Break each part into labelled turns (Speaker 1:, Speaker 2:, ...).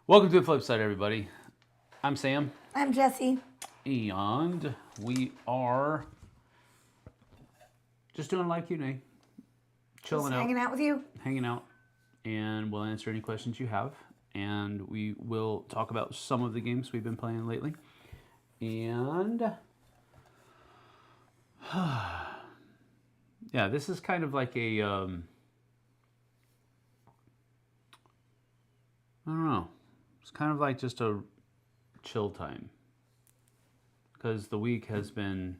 Speaker 1: Welcome to the Flipside, everybody. I'm Sam.
Speaker 2: I'm Jessie.
Speaker 1: And we are just doing a live Q&A. Chilling out.
Speaker 2: Hanging out with you.
Speaker 1: Hanging out. And we'll answer any questions you have. And we will talk about some of the games we've been playing lately. And yeah, this is kind of like a I don't know. It's kind of like just a chill time. Because the week has been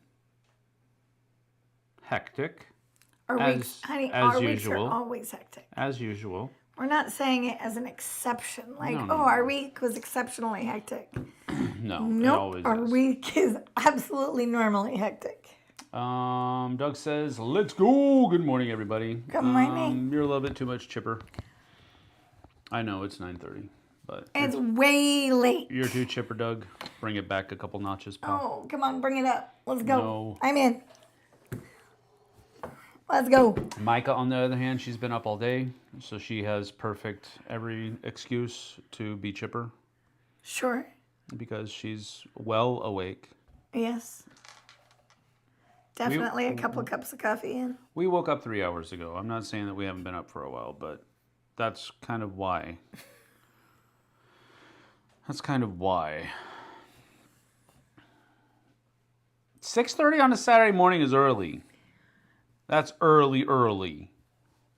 Speaker 1: hectic.
Speaker 2: Our weeks are always hectic.
Speaker 1: As usual.
Speaker 2: We're not saying it as an exception. Like,
Speaker 1: No.
Speaker 2: our week was exceptionally hectic.
Speaker 1: No,
Speaker 2: nope,
Speaker 1: it always
Speaker 2: our
Speaker 1: is.
Speaker 2: week is absolutely normally hectic.
Speaker 1: Doug says, let's go. Good morning, everybody.
Speaker 2: Good morning.
Speaker 1: You're a little bit too much chipper. I know, it's 9:30, but...
Speaker 2: It's way late.
Speaker 1: You're too chipper, Doug. Bring it back a couple notches, pal.
Speaker 2: Oh, come on, bring it up. Let's go.
Speaker 1: No.
Speaker 2: I'm in. Let's go.
Speaker 1: Micah, on the other hand, she's been up all day, so she has every excuse to be chipper.
Speaker 2: Sure.
Speaker 1: Because she's well awake.
Speaker 2: Yes. Definitely a couple of cups of coffee in.
Speaker 1: We woke up 3 hours ago. I'm not saying that we haven't been up for a while, but that's kind of why. That's kind of why. 6:30 on a Saturday morning is early. That's early.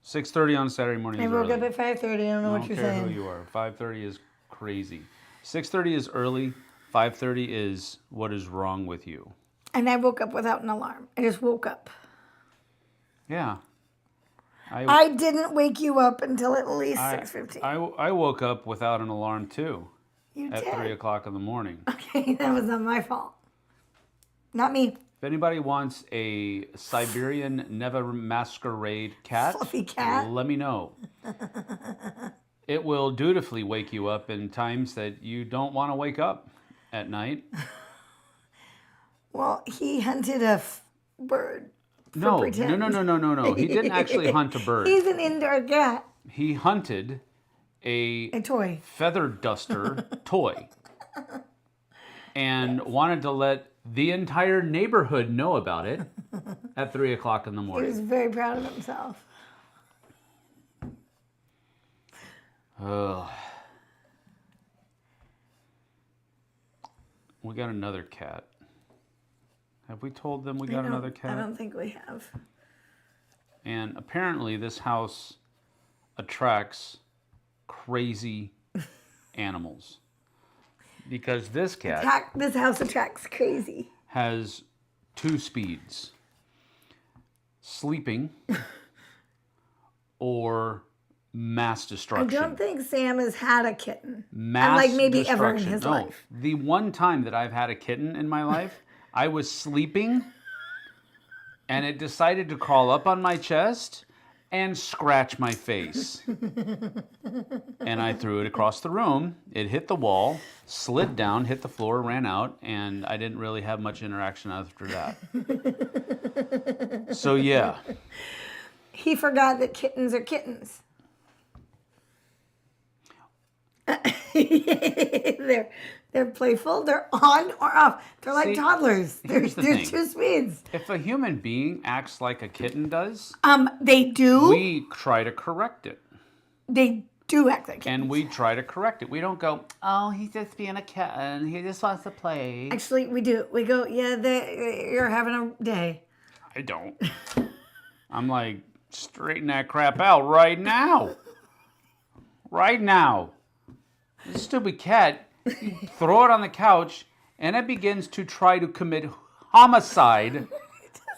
Speaker 1: 6:30 on a Saturday morning is early.
Speaker 2: I woke up at 5:30. I don't know what you're saying.
Speaker 1: I don't care who you are. 5:30 is crazy. 6:30 is early. 5:30 is what is wrong with you.
Speaker 2: And I woke up without an alarm. I just woke up.
Speaker 1: Yeah.
Speaker 2: I didn't wake you up until at least 6:15.
Speaker 1: I woke up without an alarm too.
Speaker 2: You
Speaker 1: at
Speaker 2: did?
Speaker 1: 3 o'clock in the morning.
Speaker 2: Okay, that was not my fault. Not me.
Speaker 1: If anybody wants a Siberian Never Masquerade cat,
Speaker 2: Fluffy cat,
Speaker 1: let me know. It will dutifully wake you up in times that you don't want to wake up at night.
Speaker 2: Well, he hunted a bird.
Speaker 1: No. He didn't actually hunt a bird.
Speaker 2: He's an indoor cat.
Speaker 1: He hunted a
Speaker 2: toy.
Speaker 1: Feather duster toy. And wanted to let the entire neighborhood know about it at 3 o'clock in the morning.
Speaker 2: He was very proud of himself.
Speaker 1: We got another cat. Have we told them we got another cat?
Speaker 2: I don't think we have.
Speaker 1: And apparently this house attracts crazy animals. Because this cat...
Speaker 2: This house attracts crazy.
Speaker 1: ...has 2 speeds. Sleeping or mass destruction.
Speaker 2: I don't think Sam has had a kitten.
Speaker 1: Mass
Speaker 2: maybe
Speaker 1: destruction.
Speaker 2: ever in his life.
Speaker 1: The one time that I've had a kitten in my life, I was sleeping and it decided to crawl up on my chest and scratch my face. And I threw it across the room. It hit the wall, slid down, hit the floor, ran out, and I didn't really have much interaction after that. So yeah.
Speaker 2: He forgot that kittens are kittens. They're playful. They're on or off. They're like toddlers. There's 2 speeds.
Speaker 1: If a human being acts like a kitten does,
Speaker 2: they do.
Speaker 1: We try to correct it.
Speaker 2: They do act like kittens.
Speaker 1: And we try to correct it. We don't go, oh, he's just being a kitten. He just wants to play.
Speaker 2: Actually, we do. We go, yeah, you're having a day.
Speaker 1: I don't. I'm like, straighten that crap out right now. Right now. This stupid cat, you throw it on the couch, and it begins to try to commit homicide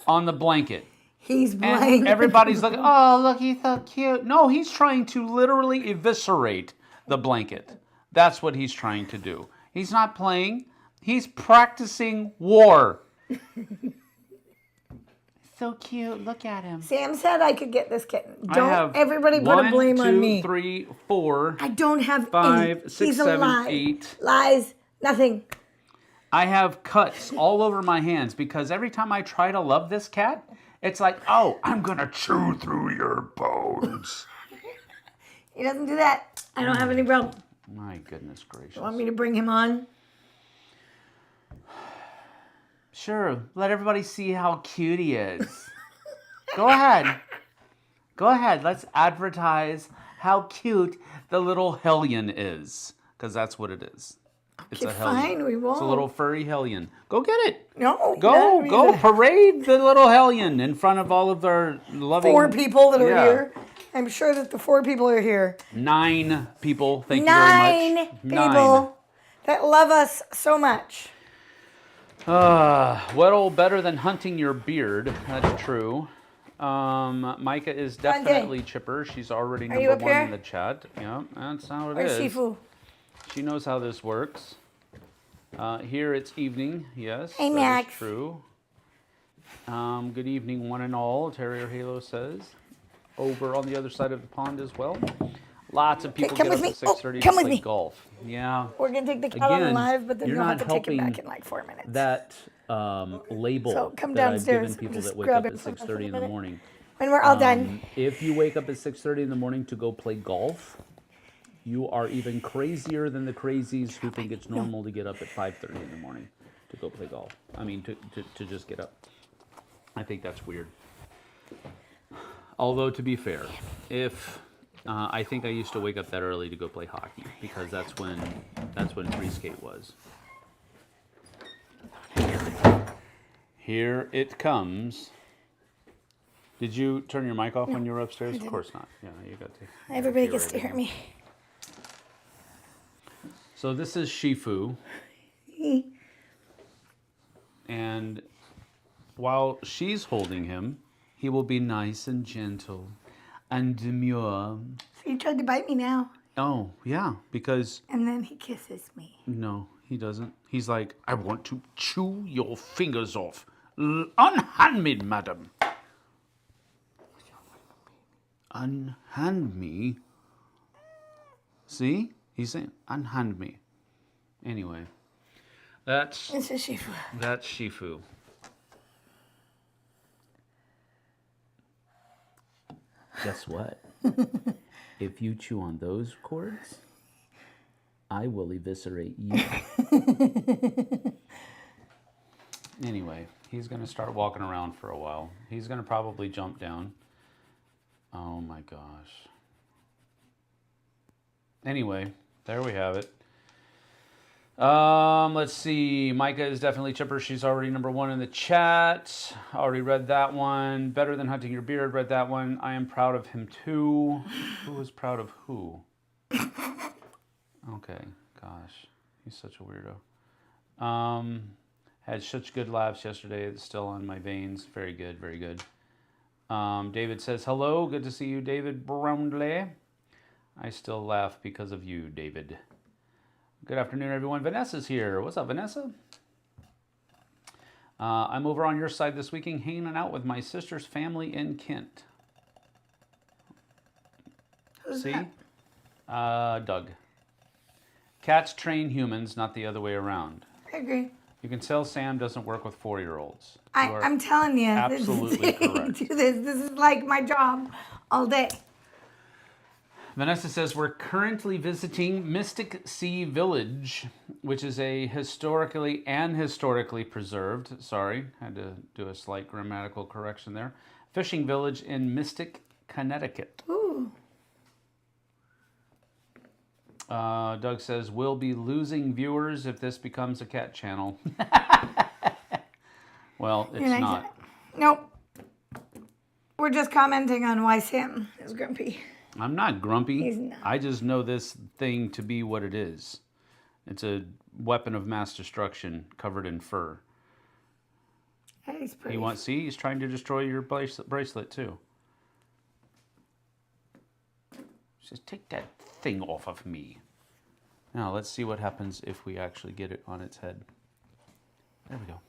Speaker 1: on the blanket.
Speaker 2: He's playing.
Speaker 1: And everybody's like, oh, look, he's so cute. No, he's trying to literally eviscerate the blanket. That's what he's trying to do. He's not playing. He's practicing war. So cute. Look at him.
Speaker 2: Sam said I could get this kitten. Don't everybody put a blame on me.
Speaker 1: 1, 2, 3, 4.
Speaker 2: I don't have
Speaker 1: 5,
Speaker 2: any.
Speaker 1: 6, 7, 8.
Speaker 2: Lies. Nothing.
Speaker 1: I have cuts all over my hands because every time I try to love this cat, it's like, oh, I'm going to chew through your bones.
Speaker 2: He doesn't do that. I don't have any problem.
Speaker 1: My goodness gracious.
Speaker 2: You want me to bring him on?
Speaker 1: Sure. Let everybody see how cute he is. Go ahead. Go ahead. Let's advertise how cute the little hellion is. Because that's what it is. It's
Speaker 2: Okay,
Speaker 1: a hellion.
Speaker 2: fine, we won't.
Speaker 1: It's a little furry hellion. Go get it.
Speaker 2: No.
Speaker 1: Go parade the little hellion in front of all of their loving...
Speaker 2: 4 people that are here. I'm sure that the 4 people are here.
Speaker 1: 9 people. Thank you very much.
Speaker 2: 9 people that love us so much.
Speaker 1: What'll better than hunting your beard? That's true. Micah is definitely chipper. She's already number 1 in the chat. Yeah, that's how it is.
Speaker 2: Where's Shifu?
Speaker 1: She knows how this works. Here it's evening. Yes,
Speaker 2: hey, Max.
Speaker 1: That is true. Good evening, one and all. Terrier Halo says. Over on the other side of the pond as well. Lots of people get up at 6:30 to play golf. Yeah.
Speaker 2: We're going to take the cat on live, but then you'll have to take it back in like 4 minutes.
Speaker 1: That label
Speaker 2: so come
Speaker 1: that
Speaker 2: downstairs.
Speaker 1: I've given people that wake up at 6:30 in the morning.
Speaker 2: When we're all done.
Speaker 1: If you wake up at 6:30 in the morning to go play golf, you are even crazier than the crazies who think it's normal to get up at 5:30 in the morning to go play golf. I mean, to just get up. I think that's weird. Although, to be fair, if I think I used to wake up that early to go play hockey because that's when free skate was. Here it comes. Did you turn your mic off when you were upstairs? Of course not. Yeah, you got to.
Speaker 2: Everybody gets to hear me.
Speaker 1: So this is Shifu. And while she's holding him, he will be nice and gentle and demure.
Speaker 2: So you tried to bite me now.
Speaker 1: Oh, yeah, because...
Speaker 2: And then he kisses me.
Speaker 1: No, he doesn't. He's like, I want to chew your fingers off. Unhand me, madam. Unhand me? See? He's saying, unhand me. Anyway, this
Speaker 2: is Shifu.
Speaker 1: That's Shifu. Guess what? If you chew on those cords, I will eviscerate you. Anyway, he's going to start walking around for a while. He's going to probably jump down. Oh my gosh. Anyway, there we have it. Let's see. Micah is definitely chipper. She's already number 1 in the chat. Already read that one. Better than hunting your beard. Read that one. I am proud of him too. Who is proud of who? Okay. Gosh. He's such a weirdo. Had such good laughs yesterday. It's still on my veins. Very good. Very good. David says, hello. Good to see you, David Brownlee. I still laugh because of you, David. Good afternoon, everyone. Vanessa's here. What's up, Vanessa? I'm over on your side this weekend, hanging out with my sister's family in Kent.
Speaker 2: Who's
Speaker 1: See?
Speaker 2: that?
Speaker 1: Doug. Cats train humans, not the other way around.
Speaker 2: I agree.
Speaker 1: You can tell Sam doesn't work with 4-year-olds.
Speaker 2: I'm telling you.
Speaker 1: Absolutely correct.
Speaker 2: Do this. This is like my job all day.
Speaker 1: Vanessa says, we're currently visiting Mystic Sea Village, which is a historically preserved, sorry, had to do a slight grammatical correction there, fishing village in Mystic, Connecticut.
Speaker 2: Ooh.
Speaker 1: Doug says, we'll be losing viewers if this becomes a cat channel. Well, it's not.
Speaker 2: Nope. We're just commenting on why Sam is grumpy.
Speaker 1: I'm not grumpy.
Speaker 2: He's not.
Speaker 1: I just know this thing to be what it is. It's a weapon of mass destruction covered in fur.
Speaker 2: He's pretty.
Speaker 1: He's trying to destroy your bracelet too. Just take that thing off of me. Now let's see what happens if we actually get it on its head. There we go.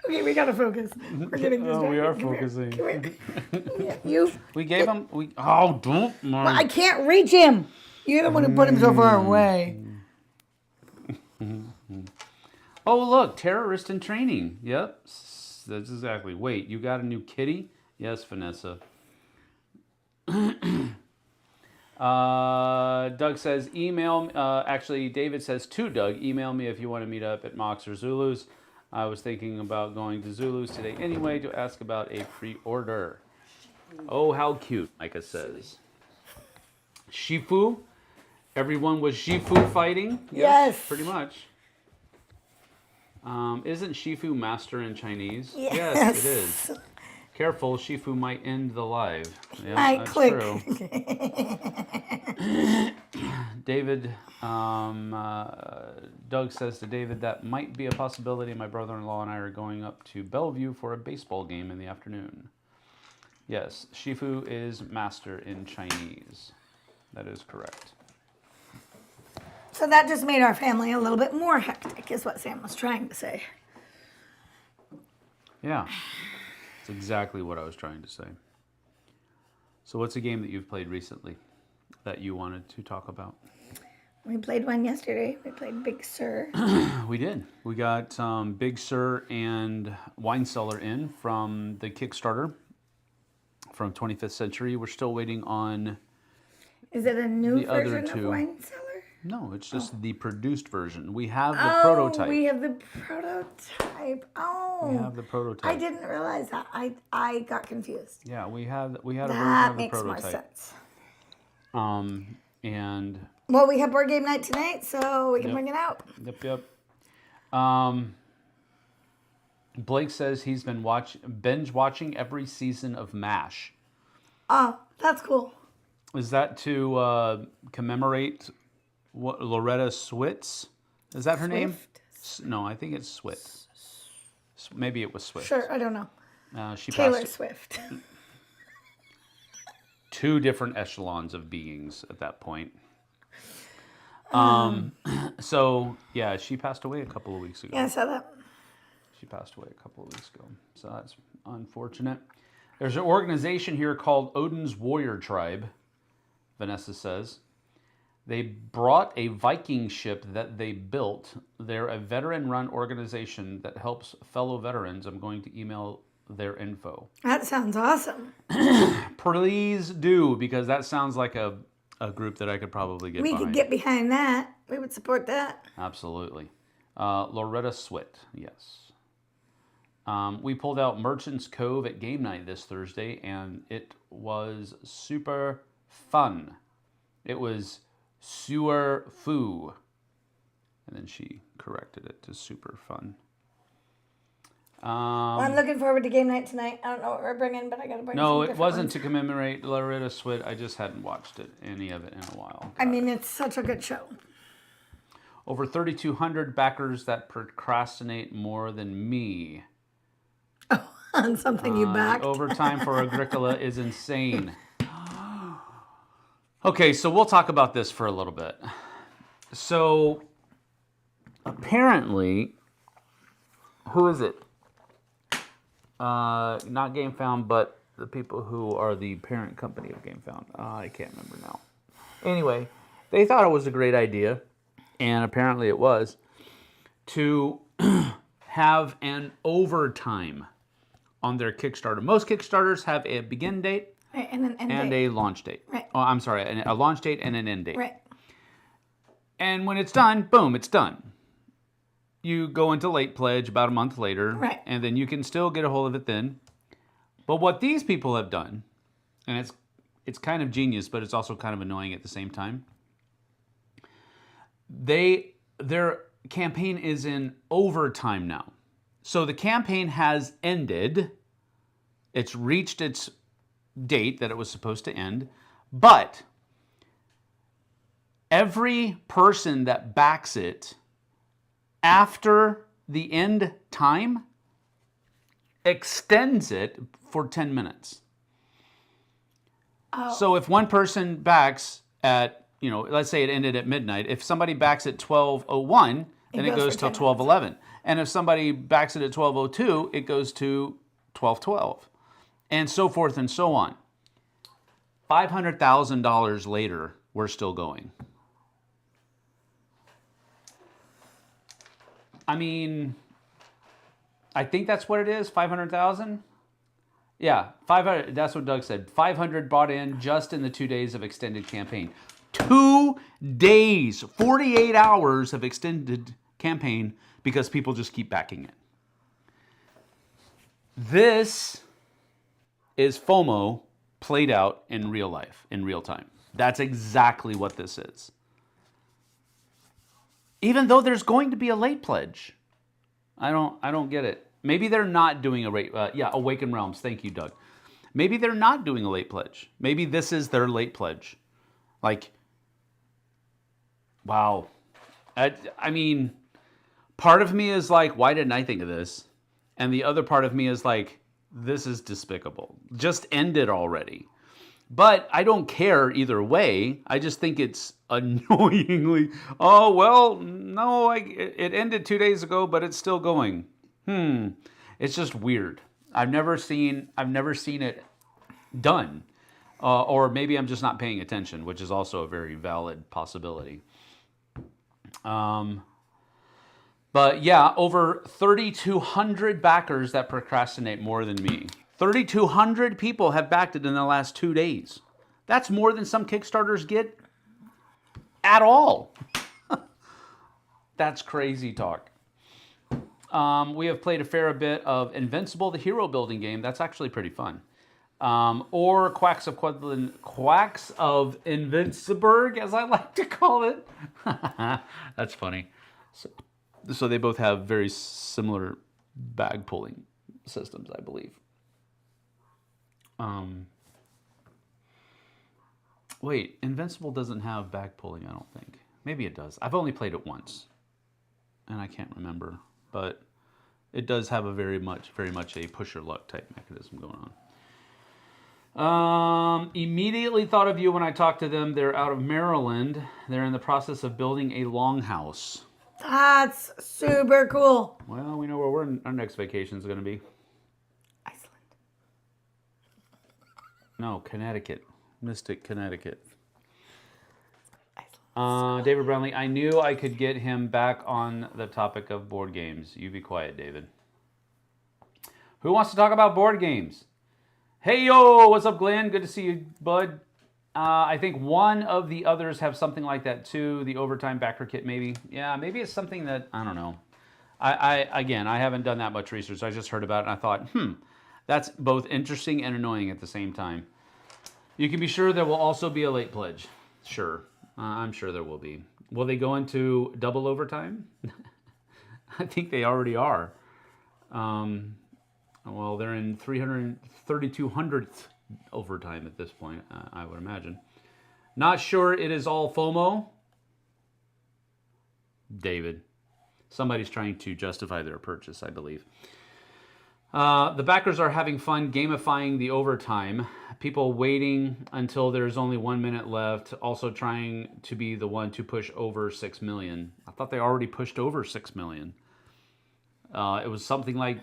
Speaker 2: Okay, we gotta focus. We're getting distracted.
Speaker 1: We are focusing.
Speaker 2: You.
Speaker 1: We gave him. Don't.
Speaker 2: Well, I can't reach him. You don't want to put him so far away.
Speaker 1: Oh, look, terrorist in training. Yep, that's exactly. Wait, you got a new kitty? Yes, Vanessa. Doug says, email. Actually, David says to Doug, email me if you want to meet up at Mox or Zulu's. I was thinking about going to Zulu's today anyway to ask about a pre-order. Oh, how cute, Micah says. Shifu. Everyone was Shifu fighting?
Speaker 2: Yes.
Speaker 1: Pretty much. Isn't Shifu master in Chinese?
Speaker 2: Yes.
Speaker 1: It is. Careful, Shifu might end the live. Yeah,
Speaker 2: might
Speaker 1: that's
Speaker 2: click.
Speaker 1: True. David, Doug says to David, that might be a possibility. My brother-in-law and I are going up to Bellevue for a baseball game in the afternoon. Yes, Shifu is master in Chinese. That is correct.
Speaker 2: So that just made our family a little bit more hectic, is what Sam was trying to say.
Speaker 1: Yeah, that's exactly what I was trying to say. So what's a game that you've played recently that you wanted to talk about?
Speaker 2: We played one yesterday. We played Big Sur.
Speaker 1: We did. We got Big Sur and Wine Cellar in from the Kickstarter from 25th Century. We're still waiting on...
Speaker 2: Is it a new
Speaker 1: the other
Speaker 2: version
Speaker 1: two.
Speaker 2: of Wine Cellar?
Speaker 1: No, it's just the produced version. We have the prototype.
Speaker 2: We have the prototype. Oh.
Speaker 1: We have the prototype.
Speaker 2: I didn't realize that. I got confused.
Speaker 1: Yeah, we had a version
Speaker 2: That
Speaker 1: of the
Speaker 2: makes more
Speaker 1: prototype.
Speaker 2: sense.
Speaker 1: And
Speaker 2: Well, we have board game night tonight, so we can
Speaker 1: Yep.
Speaker 2: bring it out.
Speaker 1: Yep. Blake says he's been binge watching every season of MASH.
Speaker 2: Oh, that's cool.
Speaker 1: Is that to commemorate what Loretta Switz? Is that her name? No, I think it's Swit. Maybe it was Swift.
Speaker 2: Sure, I don't know.
Speaker 1: She
Speaker 2: Taylor
Speaker 1: passed
Speaker 2: Swift.
Speaker 1: two different echelons of beings at that point. So yeah, she passed away a couple of weeks ago.
Speaker 2: Yeah, I saw that.
Speaker 1: She passed away a couple of weeks ago. So that's unfortunate. There's an organization here called Odin's Warrior Tribe, Vanessa says. They brought a Viking ship that they built. They're a veteran-run organization that helps fellow veterans. I'm going to email their info.
Speaker 2: That sounds awesome.
Speaker 1: Please do, because that sounds like a group that I could probably get
Speaker 2: We
Speaker 1: behind.
Speaker 2: could get behind that. We would support that.
Speaker 1: Absolutely. Loretta Swit, yes. We pulled out Merchant's Cove at game night this Thursday, and it was super fun. It was sewer foo. And then she corrected it to super fun.
Speaker 2: Well, I'm looking forward to game night tonight. I don't know what we're bringing, but I got to bring some
Speaker 1: No, it
Speaker 2: different
Speaker 1: wasn't
Speaker 2: ones.
Speaker 1: to commemorate Loretta Swit. I just hadn't watched any of it in a while.
Speaker 2: I mean, it's such a good show.
Speaker 1: Over 3,200 backers that procrastinate more than me.
Speaker 2: On something you backed.
Speaker 1: Overtime for Agricola is insane. Okay, so we'll talk about this for a little bit. So, apparently, who is it? Not GameFound, but the people who are the parent company of GameFound. I can't remember now. Anyway, they thought it was a great idea, and apparently it was, to have an overtime on their Kickstarter. Most Kickstarters have a begin date
Speaker 2: Right, and an end
Speaker 1: and
Speaker 2: date.
Speaker 1: a launch date.
Speaker 2: Right.
Speaker 1: Oh, I'm sorry, a launch date and an end date.
Speaker 2: Right.
Speaker 1: And when it's done, boom, it's done. You go into late pledge about a month later,
Speaker 2: Right.
Speaker 1: and then you can still get a hold of it then. But what these people have done, and it's kind of genius, but it's also kind of annoying at the same time. Their campaign is in overtime now. So the campaign has ended. It's reached its date that it was supposed to end, but every person that backs it after the end time extends it for 10 minutes.
Speaker 2: Oh.
Speaker 1: So if one person backs at, let's say it ended at midnight, if somebody backs at 12:01, then it goes till 12:11. And if somebody backs it at 12:02, it goes to 12:12. And so forth and so on. $500,000 later, we're still going. I mean, I think that's what it is, 500,000. Yeah, 500. That's what Doug said. 500 bought in just in the 2 days of extended campaign. 2 days, 48 hours of extended campaign because people just keep backing in. This is FOMO played out in real life, in real time. That's exactly what this is. Even though there's going to be a late pledge. I don't get it. Maybe they're not doing a rate. Awaken Realms. Thank you, Doug. Maybe they're not doing a late pledge. Maybe this is their late pledge. Like, wow. I mean, part of me is like, why didn't I think of this? And the other part of me is like, this is despicable. Just end it already. But I don't care either way. I just think it's annoyingly, oh, well, no, it ended 2 days ago, but it's still going. It's just weird. I've never seen it done. Or maybe I'm just not paying attention, which is also a very valid possibility. But yeah, over 3,200 backers that procrastinate more than me. 3,200 people have backed it in the last 2 days. That's more than some Kickstarters get at all. That's crazy talk. We have played a fair bit of Invincible, the hero building game. That's actually pretty fun. Or Quacks of Invinciburg, as I like to call it. That's funny. So they both have very similar bag pulling systems, I believe. Wait, Invincible doesn't have bag pulling, I don't think. Maybe it does. I've only played it once, and I can't remember. But it does have a very much a push your luck type mechanism going on. Immediately thought of you when I talked to them. They're out of Maryland. They're in the process of building a longhouse.
Speaker 2: That's super cool.
Speaker 1: Well, we know where our next vacation is going to be.
Speaker 2: Iceland.
Speaker 1: No, Connecticut. Mystic, Connecticut. David Brownlee, I knew I could get him back on the topic of board games. You be quiet, David. Who wants to talk about board games? Hey, yo, what's up, Glenn? Good to see you, bud. I think one of the others have something like that, too. The overtime backer kit, maybe. Yeah, maybe it's something that, I don't know. Again, I haven't done that much research. I just heard about it, and I thought, that's both interesting and annoying at the same time. You can be sure there will also be a late pledge. Sure. I'm sure there will be. Will they go into double overtime? I think they already are. Well, they're in 3,200th overtime at this point, I would imagine. Not sure it is all FOMO. David. Somebody's trying to justify their purchase, I believe. The backers are having fun gamifying the overtime. People waiting until there's only 1 minute left. Also trying to be the one to push over 6 million. I thought they already pushed over 6 million. It was something like,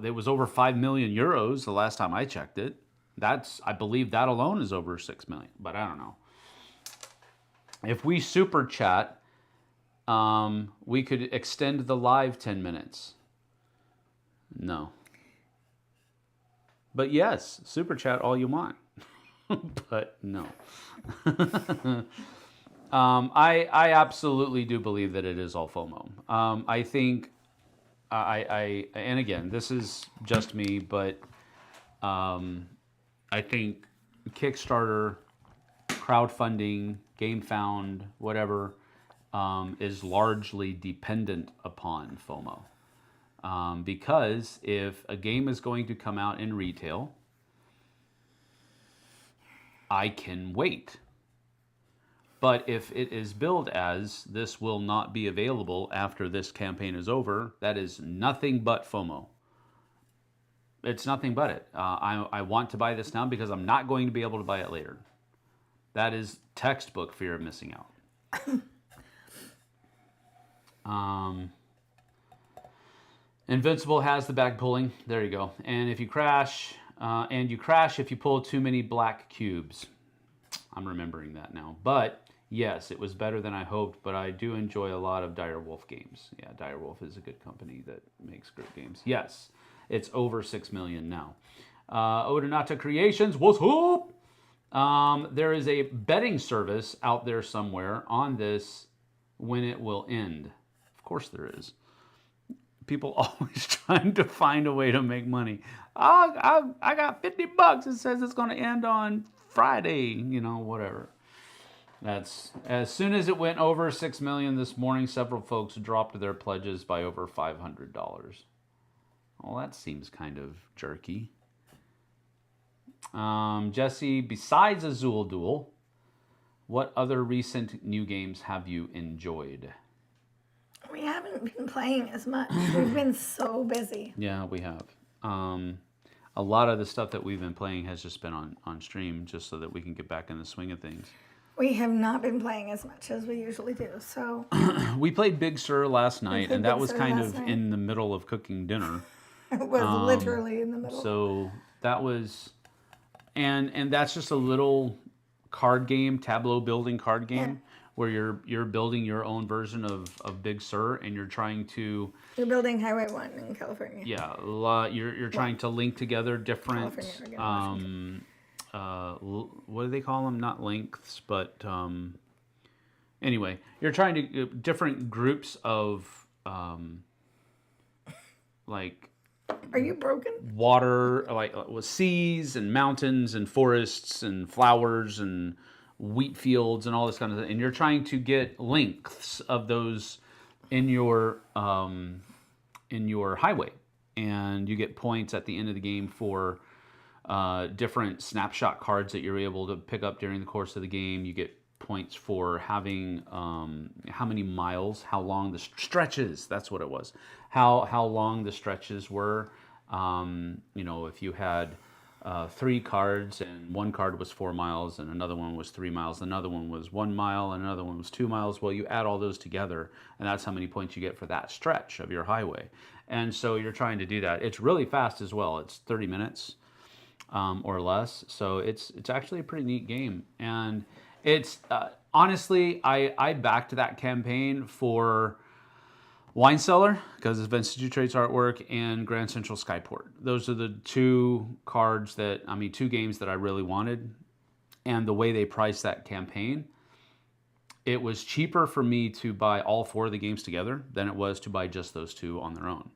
Speaker 1: it was over 5 million euros the last time I checked it. I believe that alone is over 6 million, but I don't know. If we super chat, we could extend the live 10 minutes. No. But yes, super chat all you want. But no. I absolutely do believe that it is all FOMO. I think, and again, this is just me, but I think Kickstarter, crowdfunding, GameFound, whatever, is largely dependent upon FOMO. Because if a game is going to come out in retail, I can wait. But if it is billed as this will not be available after this campaign is over, that is nothing but FOMO. It's nothing but it. I want to buy this now because I'm not going to be able to buy it later. That is textbook fear of missing out. Invincible has the bag pulling. There you go. And if you crash, if you pull too many black cubes. I'm remembering that now. But yes, it was better than I hoped, but I do enjoy a lot of Direwolf games. Yeah, Direwolf is a good company that makes great games. Yes, it's over 6 million now. Odinata Creations, what's up? There is a betting service out there somewhere on this when it will end. Of course there is. People always trying to find a way to make money. Oh, I got $50. It says it's going to end on Friday, whatever. That's as soon as it went over 6 million this morning, several folks dropped their pledges by over $500. Well, that seems kind of jerky. Jessie, besides Azul Duel, what other recent new games have you enjoyed?
Speaker 2: We haven't been playing as much. We've been so busy.
Speaker 1: Yeah, we have. A lot of the stuff that we've been playing has just been on stream, just so that we can get back in the swing of things.
Speaker 2: We have not been playing as much as we usually do. So
Speaker 1: we played Big Sur last night, and that was kind of in the middle of cooking dinner.
Speaker 2: It was literally in the middle.
Speaker 1: So that was, and that's just a little card game, tableau building card game, where you're building your own version of Big Sur, and you're trying to.
Speaker 2: You're building Highway 1 in California.
Speaker 1: Yeah, you're trying to link together different. What do they call them? Not lengths, but anyway, you're trying to different groups of like.
Speaker 2: Are you broken?
Speaker 1: Water, like with seas and mountains and forests and flowers and wheat fields and all this kind of thing. And you're trying to get lengths of those in your highway, and you get points at the end of the game for different snapshot cards that you're able to pick up during the course of the game. You get points for having how many miles, how long the stretches. That's what it was. How long the stretches were. If you had 3 cards and one card was 4 miles and another one was 3 miles, another one was 1 mile and another one was 2 miles. Well, you add all those together, and that's how many points you get for that stretch of your highway. And so you're trying to do that. It's really fast as well. It's 30 minutes or less. So it's actually a pretty neat game. And it's honestly, I backed that campaign for Wine Cellar because it's Vintage Trade's artwork, and Grand Central Skyport. Those are the two games that I really wanted. And the way they priced that campaign, it was cheaper for me to buy all 4 of the games together than it was to buy just those 2 on their own.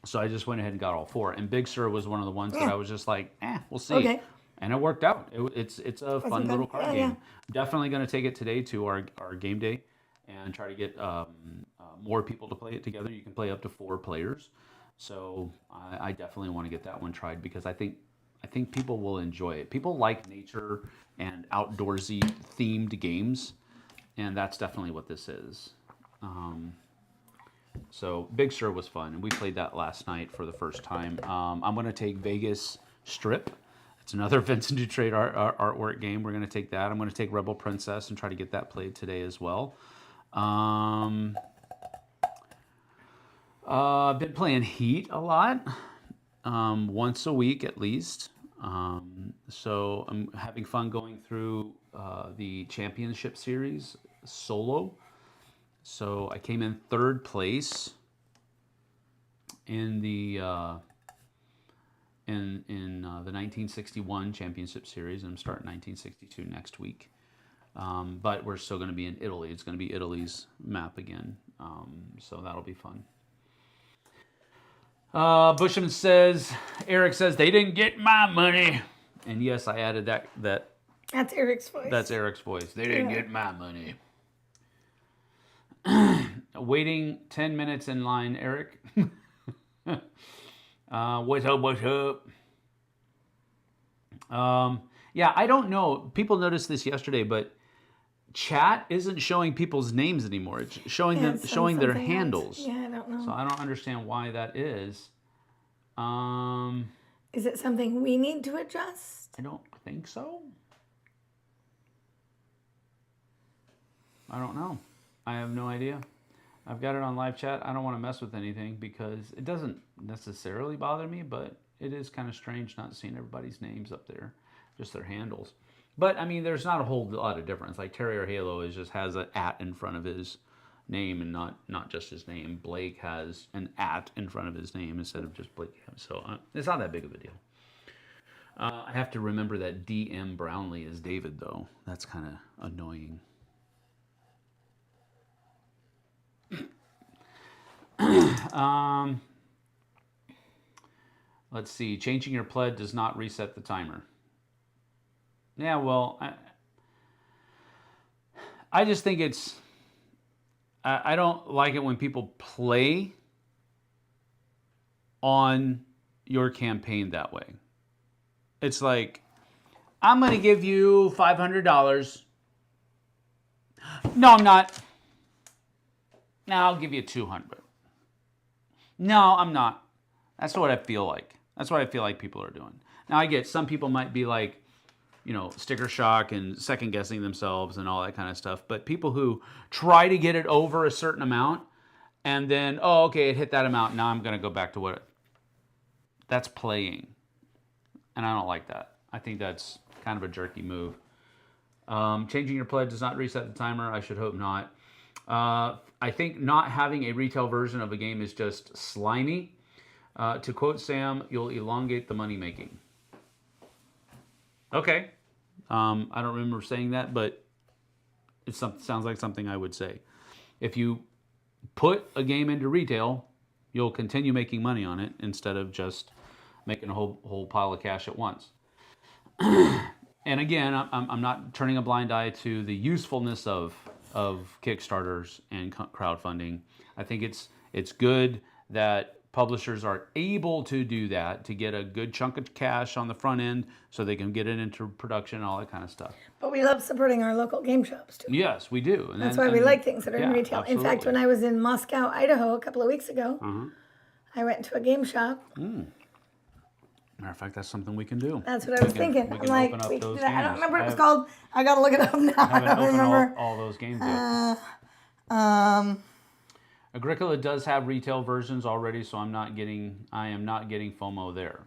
Speaker 1: So I just went ahead and got all 4. And Big Sur was one of the ones that I was just like, we'll see. Okay. And it worked out. It's a fun little card game. Yeah. Definitely going to take it today to our game day and try to get more people to play it together. You can play up to 4 players. So I definitely want to get that one tried because I think people will enjoy it. People like nature and outdoorsy themed games, and that's definitely what this is. So Big Sur was fun, and we played that last night for the first time. I'm going to take Vegas Strip. It's another Vincent Dutrade artwork game. We're going to take that. I'm going to take Rebel Princess and try to get that played today as well. I've been playing Heat a lot, once a week at least. So I'm having fun going through the Championship Series solo. So I came in 3rd place in the 1961 Championship Series, and I'm starting 1962 next week. But we're still going to be in Italy. It's going to be Italy's map again, so that'll be fun. Bushman says, Eric says, they didn't get my money. And yes, I added that.
Speaker 2: That's Eric's voice.
Speaker 1: That's Eric's voice. They didn't get my money. Waiting 10 minutes in line, Eric. What's up? Yeah, I don't know. People noticed this yesterday, but chat isn't showing people's names anymore. It's showing their handles.
Speaker 2: Yeah, I don't know.
Speaker 1: So I don't understand why that is.
Speaker 2: Is it something we need to adjust?
Speaker 1: I don't think so. I don't know. I have no idea. I've got it on live chat. I don't want to mess with anything because it doesn't necessarily bother me, but it is kind of strange not seeing everybody's names up there, just their handles. But I mean, there's not a whole lot of difference. Like Terrier Halo just has an @ in front of his name and not just his name. Blake has an @ in front of his name instead of just Blake. So it's not that big of a deal. I have to remember that DM Brownlee is David, though. That's kind of annoying. Let's see. Changing your pledge does not reset the timer. Yeah, well, I just think it's... I don't like it when people play on your campaign that way. It's like, I'm going to give you $500. No, I'm not. No, I'll give you $200. No, I'm not. That's what I feel like. That's what I feel like people are doing. Now, I get some people might be like, sticker shock and second guessing themselves and all that kind of stuff. But people who try to get it over a certain amount and then, oh, okay, it hit that amount. Now I'm going to go back to what that's playing. And I don't like that. I think that's kind of a jerky move. Changing your pledge does not reset the timer. I should hope not. I think not having a retail version of a game is just slimy. To quote Sam, you'll elongate the money making. Okay. I don't remember saying that, but it sounds like something I would say. If you put a game into retail, you'll continue making money on it instead of just making a whole pile of cash at once. And again, I'm not turning a blind eye to the usefulness of Kickstarters and crowdfunding. I think it's good that publishers are able to do that, to get a good chunk of cash on the front end so they can get it into production and all that kind of stuff.
Speaker 2: But we love supporting our local game shops, too.
Speaker 1: Yes, we do. And
Speaker 2: that's why we like things that are in retail.
Speaker 1: Absolutely.
Speaker 2: In fact, when I was in Moscow, Idaho, a couple of weeks ago, I went to a game shop.
Speaker 1: Matter of fact, that's something we can do.
Speaker 2: That's what I was thinking.
Speaker 1: We
Speaker 2: I'm
Speaker 1: can
Speaker 2: like,
Speaker 1: open up those games.
Speaker 2: I don't remember what it was called. I got to look it up now. I don't remember.
Speaker 1: All those games yet. Agricola does have retail versions already, so I am not getting FOMO there.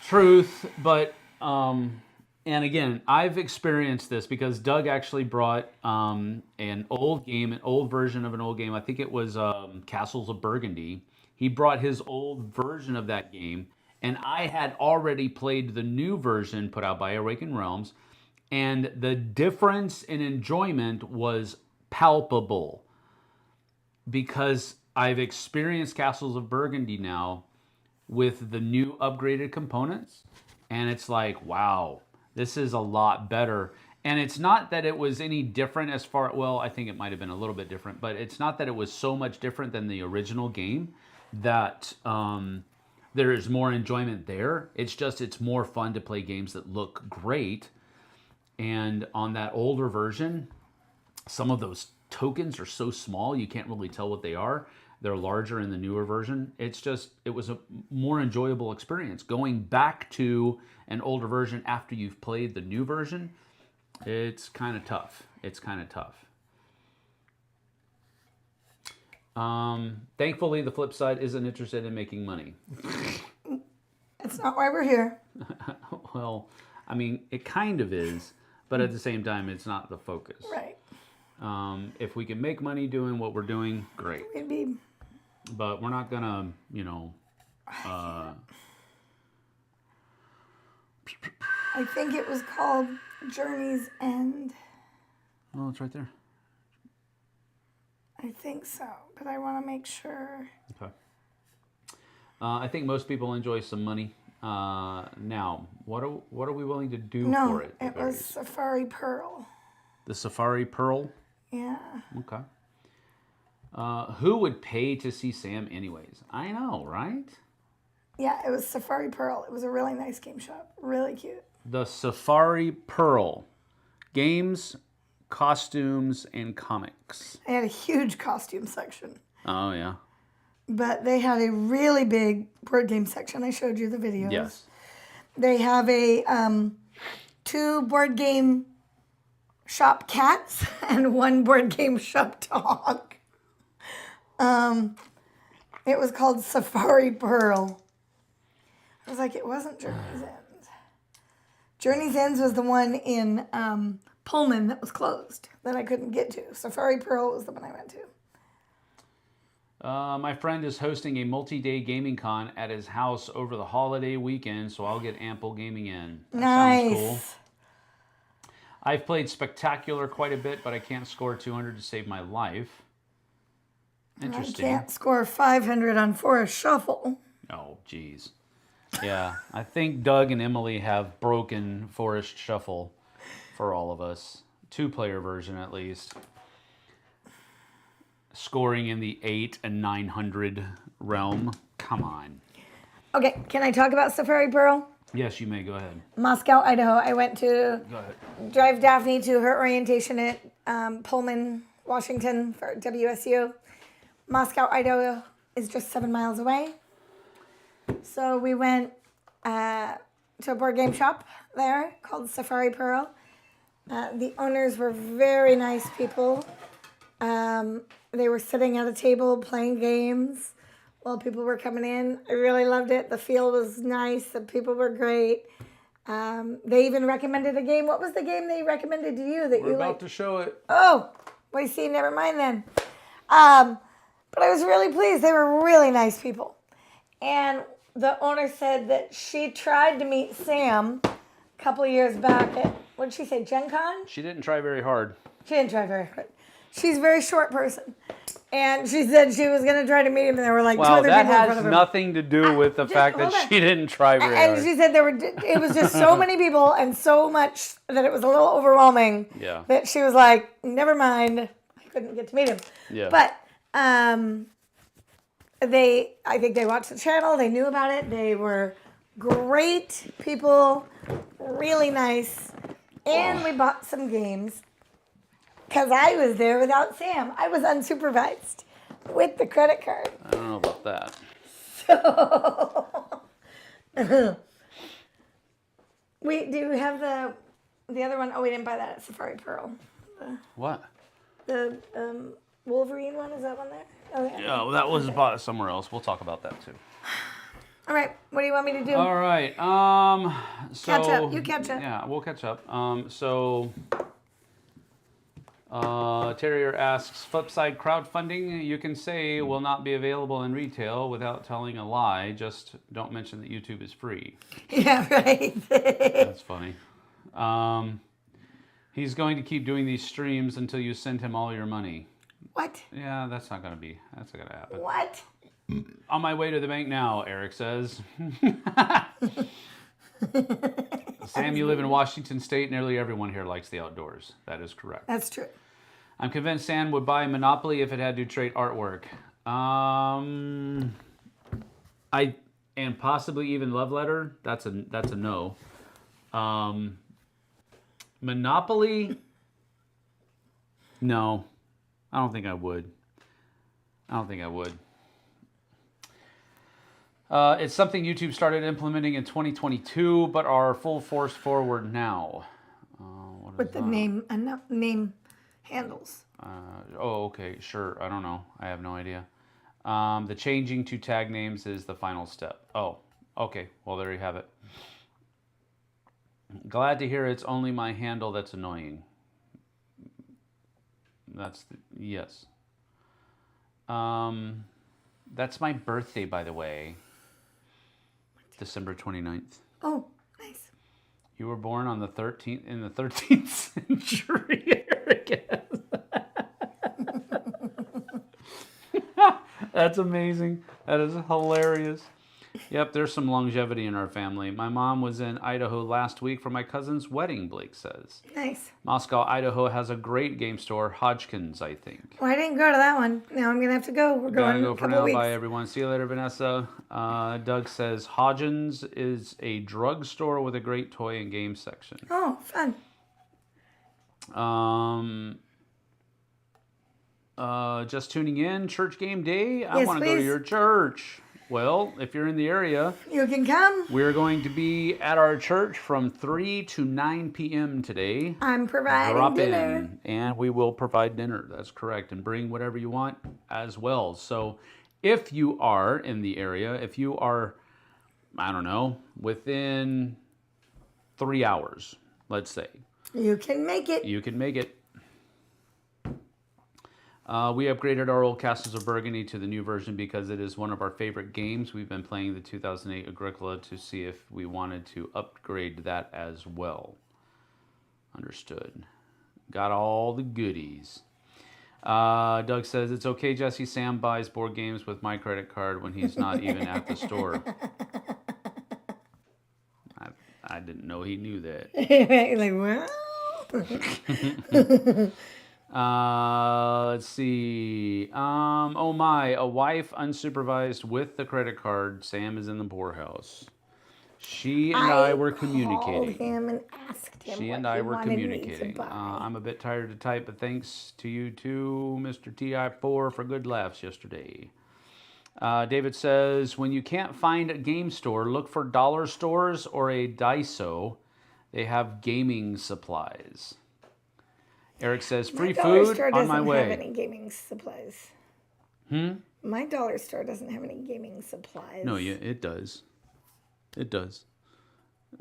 Speaker 1: Truth, but and again, I've experienced this because Doug actually brought an old version of an old game. I think it was Castles of Burgundy. He brought his old version of that game, and I had already played the new version put out by Awakened Realms, and the difference in enjoyment was palpable. Because I've experienced Castles of Burgundy now with the new upgraded components, and it's like, wow, this is a lot better. And it's not that it was any different as far, well, I think it might have been a little bit different, but it's not that it was so much different than the original game that there is more enjoyment there. It's just, it's more fun to play games that look great. And on that older version, some of those tokens are so small you can't really tell what they are. They're larger in the newer version. It was a more enjoyable experience. Going back to an older version after you've played the new version, it's kind of tough. Thankfully, the Flipside isn't interested in making money.
Speaker 2: That's not why we're here.
Speaker 1: Well, I mean, it kind of is, but at the same time, it's not the focus.
Speaker 2: Right.
Speaker 1: If we can make money doing what we're doing, great.
Speaker 2: Maybe.
Speaker 1: But we're not gonna,
Speaker 2: I think it was called Journey's End.
Speaker 1: Oh, it's right there.
Speaker 2: I think so, but I want to make sure.
Speaker 1: Okay. I think most people enjoy some money. Now, what are we willing to do for it?
Speaker 2: No, it was Safari Pearl.
Speaker 1: The Safari Pearl?
Speaker 2: Yeah.
Speaker 1: Okay. Who would pay to see Sam anyways? I know, right?
Speaker 2: Yeah, it was Safari Pearl. It was a really nice game shop. Really cute.
Speaker 1: The Safari Pearl. Games, costumes, and comics.
Speaker 2: They had a huge costume section.
Speaker 1: Oh, yeah.
Speaker 2: But they had a really big board game section. I showed you the videos.
Speaker 1: Yes. They
Speaker 2: have a 2 board game shop cats and 1 board game shop dog. It was called Safari Pearl. I was like, it wasn't Journey's End. Journey's End was the one in Pullman that was closed that I couldn't get to. Safari Pearl was the one I went to.
Speaker 1: My friend is hosting a multi-day gaming con at his house over the holiday weekend, so I'll get ample gaming in. That sounds cool. I've played Spectacular quite a bit, but I can't score 200 to save my life. Interesting.
Speaker 2: I can't score 500 on Forest Shuffle.
Speaker 1: Oh, geez. Yeah, I think Doug and Emily have broken Forest Shuffle for all of us. 2-player version, at least. Scoring in the 8 and 900 realm. Come on.
Speaker 2: Okay, can I talk about Safari Pearl?
Speaker 1: Yes, you may. Go ahead.
Speaker 2: Moscow, Idaho. I went to
Speaker 1: Go ahead.
Speaker 2: drive Daphne to her orientation at Pullman, Washington for WSU. Moscow, Idaho is just 7 miles away. So we went to a board game shop there called Safari Pearl. The owners were very nice people. They were sitting at a table playing games while people were coming in. I really loved it. The feel was nice. The people were great. They even recommended a game. What was the game they recommended to you that
Speaker 1: We're
Speaker 2: you
Speaker 1: about
Speaker 2: liked?
Speaker 1: to show it.
Speaker 2: Oh, well, see, never mind then. But I was really pleased. They were really nice people. And the owner said that she tried to meet Sam a couple of years back at, what did she say, Gen Con?
Speaker 1: She didn't try very hard.
Speaker 2: She didn't try very hard. She's a very short person. And she said she was going to try to meet him, and there were like two other people in front of him.
Speaker 1: That has nothing to do with the fact that she didn't try very hard.
Speaker 2: And she said it was just so many people and so much that it was a little overwhelming.
Speaker 1: Yeah.
Speaker 2: That she was like, never mind. I couldn't get to meet him.
Speaker 1: Yeah.
Speaker 2: But I think they watched the channel. They knew about it. They were great people, really nice. And we bought some games. Because I was there without Sam. I was unsupervised with the credit card.
Speaker 1: I don't know about that.
Speaker 2: So, do you have the other one? Oh, we didn't buy that at Safari Pearl.
Speaker 1: What?
Speaker 2: The Wolverine one, is that one there? Oh, yeah.
Speaker 1: Yeah, well, that was bought somewhere else. We'll talk about that too.
Speaker 2: All right, what do you want me to do?
Speaker 1: All right. So
Speaker 2: Catch up. You catch up.
Speaker 1: Yeah, we'll catch up. Terrier asks, Flipside crowdfunding, you can say will not be available in retail without telling a lie. Just don't mention that YouTube is free.
Speaker 2: Yeah, right.
Speaker 1: That's funny. He's going to keep doing these streams until you send him all your money.
Speaker 2: What?
Speaker 1: Yeah, that's not going to happen.
Speaker 2: What?
Speaker 1: On my way to the bank now, Eric says. Sam, you live in Washington State. Nearly everyone here likes the outdoors. That is correct.
Speaker 2: That's true.
Speaker 1: I'm convinced Sam would buy Monopoly if it had to trade artwork. And possibly even Love Letter. That's a no. Monopoly? No. I don't think I would. It's something YouTube started implementing in 2022, but are full force forward now.
Speaker 2: With the name handles.
Speaker 1: Okay, sure. I don't know. I have no idea. The changing to tag names is the final step. Oh, okay. Well, there you have it. Glad to hear it's only my handle that's annoying. Yes. That's my birthday, by the way. December 29th.
Speaker 2: Oh, nice.
Speaker 1: You were born on the 13th in the 13th century. That's amazing. That is hilarious. Yep, there's some longevity in our family. My mom was in Idaho last week for my cousin's wedding, Blake says.
Speaker 2: Nice.
Speaker 1: Moscow, Idaho has a great game store, Hodgkins, I think.
Speaker 2: Well, I didn't go to that one. Now I'm going to have to go. We're going
Speaker 1: Gotta go
Speaker 2: in a
Speaker 1: for
Speaker 2: couple
Speaker 1: now.
Speaker 2: weeks.
Speaker 1: Bye, everyone. See you later, Vanessa. Doug says, Hodgins is a drugstore with a great toy and game section.
Speaker 2: Oh, fun.
Speaker 1: Just tuning in, church game day. I
Speaker 2: Yes,
Speaker 1: want to go to
Speaker 2: please.
Speaker 1: your church. Well, if you're in the area,
Speaker 2: You can come.
Speaker 1: we're going to be at our church from 3 to 9 p.m. today.
Speaker 2: I'm providing
Speaker 1: Drop
Speaker 2: dinner.
Speaker 1: in, and we will provide dinner. That's correct. And bring whatever you want as well. So if you are in the area, if you are, I don't know, within 3 hours, let's say,
Speaker 2: You can make it.
Speaker 1: you can make it. We upgraded our old Castles of Burgundy to the new version because it is one of our favorite games. We've been playing the 2008 Agricola to see if we wanted to upgrade that as well. Understood. Got all the goodies. Doug says, it's okay, Jesse. Sam buys board games with my credit card when he's not even at the store. I didn't know he knew that.
Speaker 2: Like, well.
Speaker 1: Let's see. Oh my, a wife unsupervised with the credit card. Sam is in the poorhouse. She and I were communicating.
Speaker 2: Called him and asked him
Speaker 1: She
Speaker 2: what
Speaker 1: and I
Speaker 2: he
Speaker 1: were
Speaker 2: wanted me to
Speaker 1: communicating.
Speaker 2: buy.
Speaker 1: I'm a bit tired to type, but thanks to you too, Mr. TI4, for good laughs yesterday. David says, when you can't find a game store, look for dollar stores or a Daiso. They have gaming supplies. Eric says, free food on my way.
Speaker 2: My dollar store doesn't have any gaming supplies. My dollar store doesn't have any gaming supplies.
Speaker 1: No, yeah, it does. It does.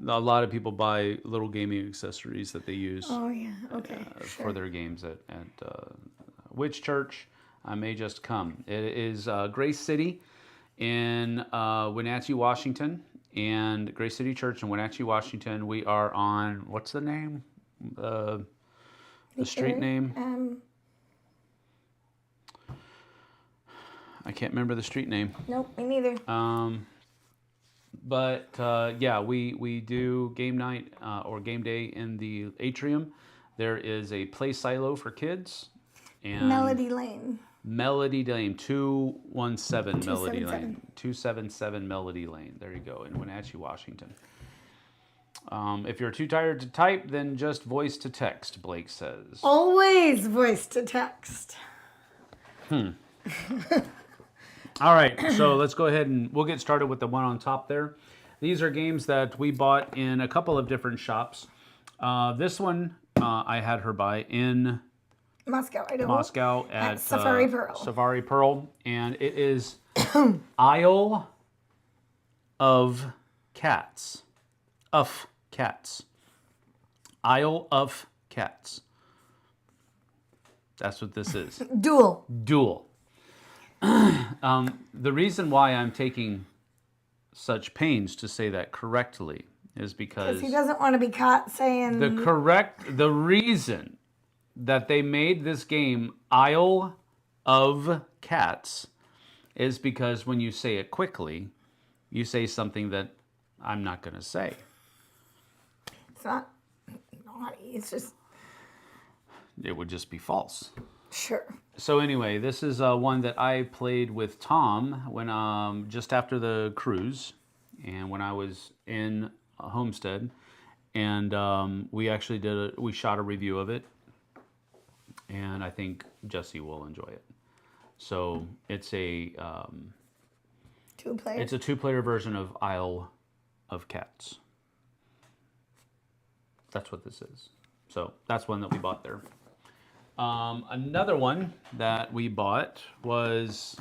Speaker 1: A lot of people buy little gaming accessories that they use.
Speaker 2: Oh, yeah. Okay.
Speaker 1: For their games at which church I may just come. It is Grace City in Wenatchee, Washington. And Grace City Church in Wenatchee, Washington. We are on, what's the name? The street name? I can't remember the street name.
Speaker 2: Nope, me neither.
Speaker 1: But yeah, we do game night or game day in the atrium. There is a play silo for kids. And
Speaker 2: Melody Lane.
Speaker 1: Melody Lane, 217 Melody Lane. 277 Melody Lane. There you go, in Wenatchee, Washington. If you're too tired to type, then just voice to text, Blake says.
Speaker 2: Always voice to text.
Speaker 1: All right, so let's go ahead and we'll get started with the one on top there. These are games that we bought in a couple of different shops. This one I had her buy in
Speaker 2: Moscow, Idaho.
Speaker 1: Moscow at
Speaker 2: Safari Pearl.
Speaker 1: Safari Pearl, and it is Isle of Cats. Of Cats. Isle of Cats. That's what this is.
Speaker 2: Duel.
Speaker 1: The reason why I'm taking such pains to say that correctly is because
Speaker 2: he doesn't want to be caught saying
Speaker 1: the reason that they made this game Isle of Cats is because when you say it quickly, you say something that I'm not going to say.
Speaker 2: It's not naughty. It's just...
Speaker 1: It would just be false.
Speaker 2: Sure.
Speaker 1: So anyway, this is one that I played with Tom when just after the cruise, and when I was in Homestead, and we actually we shot a review of it, and I think Jessie will enjoy it. So it's a
Speaker 2: two-player.
Speaker 1: It's a two-player version of Isle of Cats. That's what this is. So that's one that we bought there. Another one that we bought was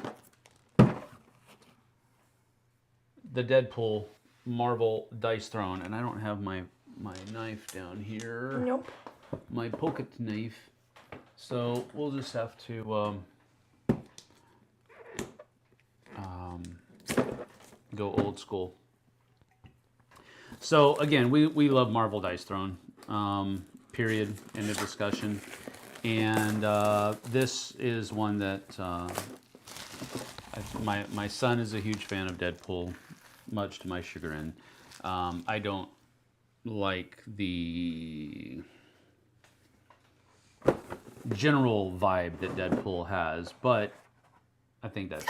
Speaker 1: the Deadpool Marvel Dice Throne, and I don't have my knife down here.
Speaker 2: Nope.
Speaker 1: My pocket knife. So we'll just have to go old school. So again, we love Marvel Dice Throne. Period. End of discussion. And this is one that my son is a huge fan of Deadpool, much to my chagrin. I don't like the general vibe that Deadpool has, but I think that's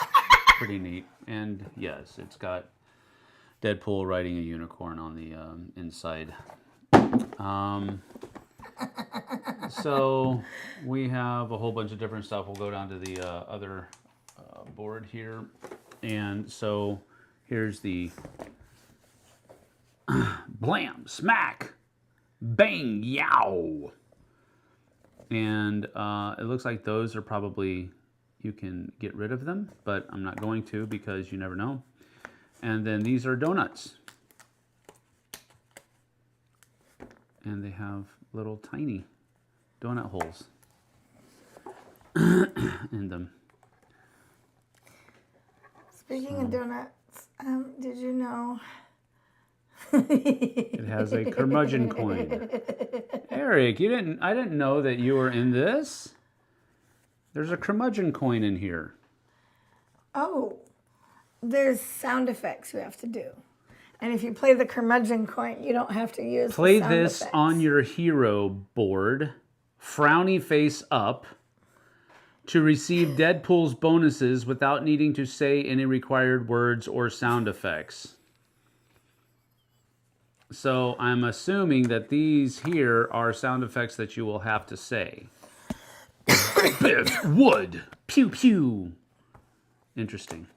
Speaker 1: pretty neat. And yes, it's got Deadpool riding a unicorn on the inside. So we have a whole bunch of different stuff. We'll go down to the other board here. And so here's the blam, smack, bang, yow. And it looks like those are probably, you can get rid of them, but I'm not going to because you never know. And then these are donuts. And they have little tiny donut holes. in them.
Speaker 2: Speaking of donuts, did you know?
Speaker 1: It has a curmudgeon coin. Eric, I didn't know that you were in this. There's a curmudgeon coin in here.
Speaker 2: Oh, there's sound effects you have to do. And if you play the curmudgeon coin, you don't have to use
Speaker 1: Play
Speaker 2: the sound
Speaker 1: this
Speaker 2: effects.
Speaker 1: on your hero board, frowny face up, to receive Deadpool's bonuses without needing to say any required words or sound effects. So I'm assuming that these here are sound effects that you will have to say. Biff, wood, pew pew. Interesting.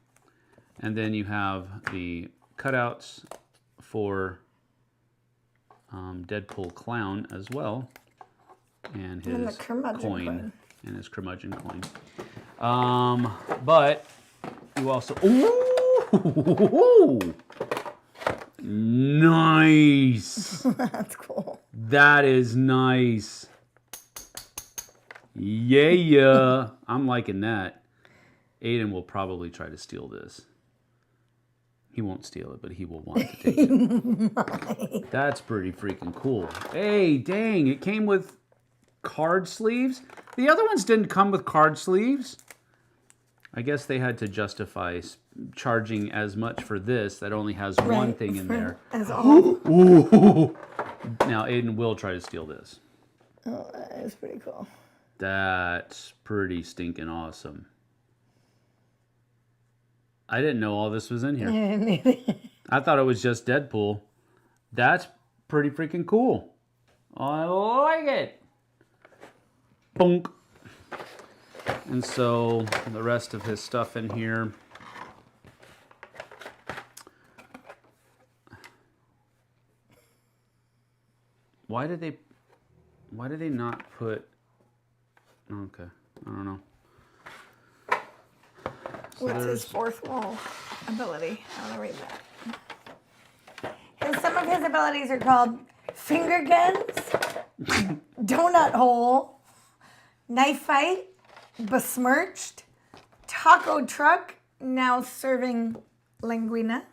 Speaker 1: And then you have the cutouts for Deadpool Clown as well. And his coin. And his curmudgeon coin. But you also... Ooh! Nice.
Speaker 2: That's cool.
Speaker 1: That is nice. Yeah. I'm liking that. Aiden will probably try to steal this. He won't steal it, but he will want to take it. That's pretty freaking cool. Hey, dang, it came with card sleeves. The other ones didn't come with card sleeves. I guess they had to justify charging as much for this that only has one thing in there.
Speaker 2: As all.
Speaker 1: Ooh. Now, Aiden will try to steal this.
Speaker 2: Oh, that is pretty cool.
Speaker 1: That's pretty stinking awesome. I didn't know all this was in here. I thought it was just Deadpool. That's pretty freaking cool. I like it. Bonk. And so the rest of his stuff in here. Why did they not put... Okay, I don't know. So
Speaker 2: what's his fourth wall ability? I want to read that. Some of his abilities are called finger guns, donut hole, knife fight, besmirched, taco truck, now serving linguina.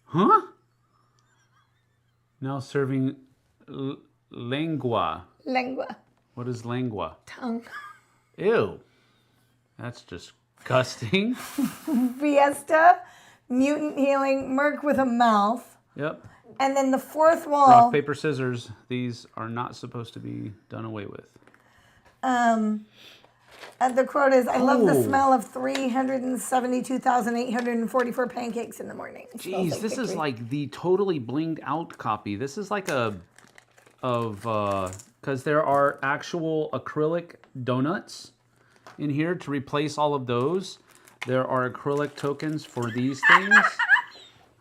Speaker 1: Huh? Now serving lengua.
Speaker 2: Lengua.
Speaker 1: What is lengua?
Speaker 2: Tongue.
Speaker 1: Ew. That's disgusting.
Speaker 2: Fiesta, mutant healing, merc with a mouth.
Speaker 1: Yep.
Speaker 2: And then the fourth wall.
Speaker 1: Rock, paper, scissors. These are not supposed to be done away with.
Speaker 2: And the quote is, I love the smell of 372,844 pancakes in the morning.
Speaker 1: Jeez, this is like the totally blinged out copy. This is like because there are actual acrylic donuts in here to replace all of those. There are acrylic tokens for these things.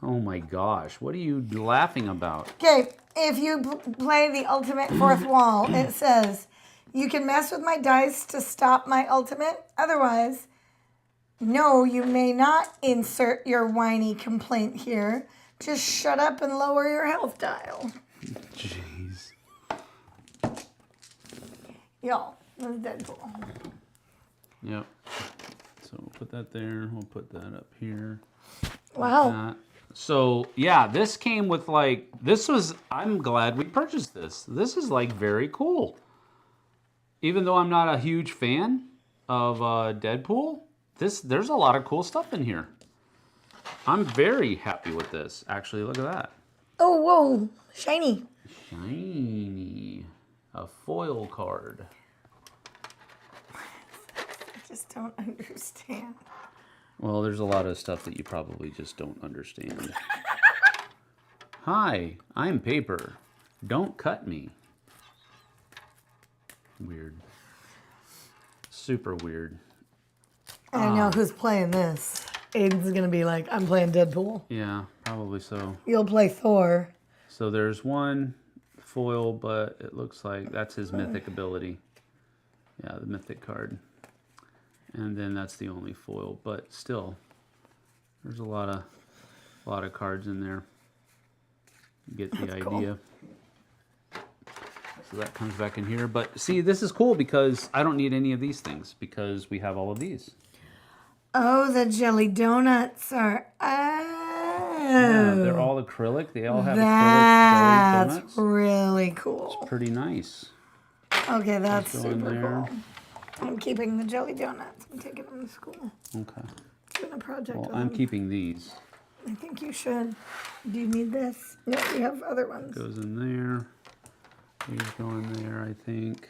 Speaker 1: Oh my gosh, what are you laughing about?
Speaker 2: Okay, if you play the ultimate fourth wall, it says, you can mess with my dice to stop my ultimate. Otherwise, no, you may not insert your whiny complaint here. Just shut up and lower your health dial.
Speaker 1: Jeez.
Speaker 2: Y'all, this is Deadpool.
Speaker 1: Yep. So we'll put that there. We'll put that up here.
Speaker 2: Wow.
Speaker 1: So, yeah, this came with I'm glad we purchased this. This is very cool. Even though I'm not a huge fan of Deadpool, there's a lot of cool stuff in here. I'm very happy with this. Actually, look at that.
Speaker 2: Oh, whoa. Shiny.
Speaker 1: Shiny. A foil card.
Speaker 2: I just don't understand.
Speaker 1: Well, there's a lot of stuff that you probably just don't understand. Hi, I'm paper. Don't cut me. Weird. Super weird.
Speaker 2: I know who's playing this. Aiden's going to be like, I'm playing Deadpool.
Speaker 1: Yeah, probably so.
Speaker 2: You'll play Thor.
Speaker 1: So there's one foil, but it looks like that's his mythic ability. Yeah, the mythic card. And then that's the only foil, but still, there's a lot of cards in there. You get the idea.
Speaker 2: Cool.
Speaker 1: So that comes back in here. But see, this is cool because I don't need any of these things because we have all of these.
Speaker 2: Oh, the jelly donuts are.
Speaker 1: Yeah, they're all acrylic. They all have acrylic jelly donuts.
Speaker 2: That's really cool.
Speaker 1: It's pretty nice.
Speaker 2: Okay, that's
Speaker 1: Go in
Speaker 2: super
Speaker 1: there.
Speaker 2: cool. I'm keeping the jelly donuts. I'm taking them to school.
Speaker 1: Okay.
Speaker 2: Doing a project
Speaker 1: Well,
Speaker 2: with
Speaker 1: I'm
Speaker 2: them.
Speaker 1: keeping these.
Speaker 2: I think you should. Do you need this? No, we have other ones.
Speaker 1: Goes in there. These go in there, I think.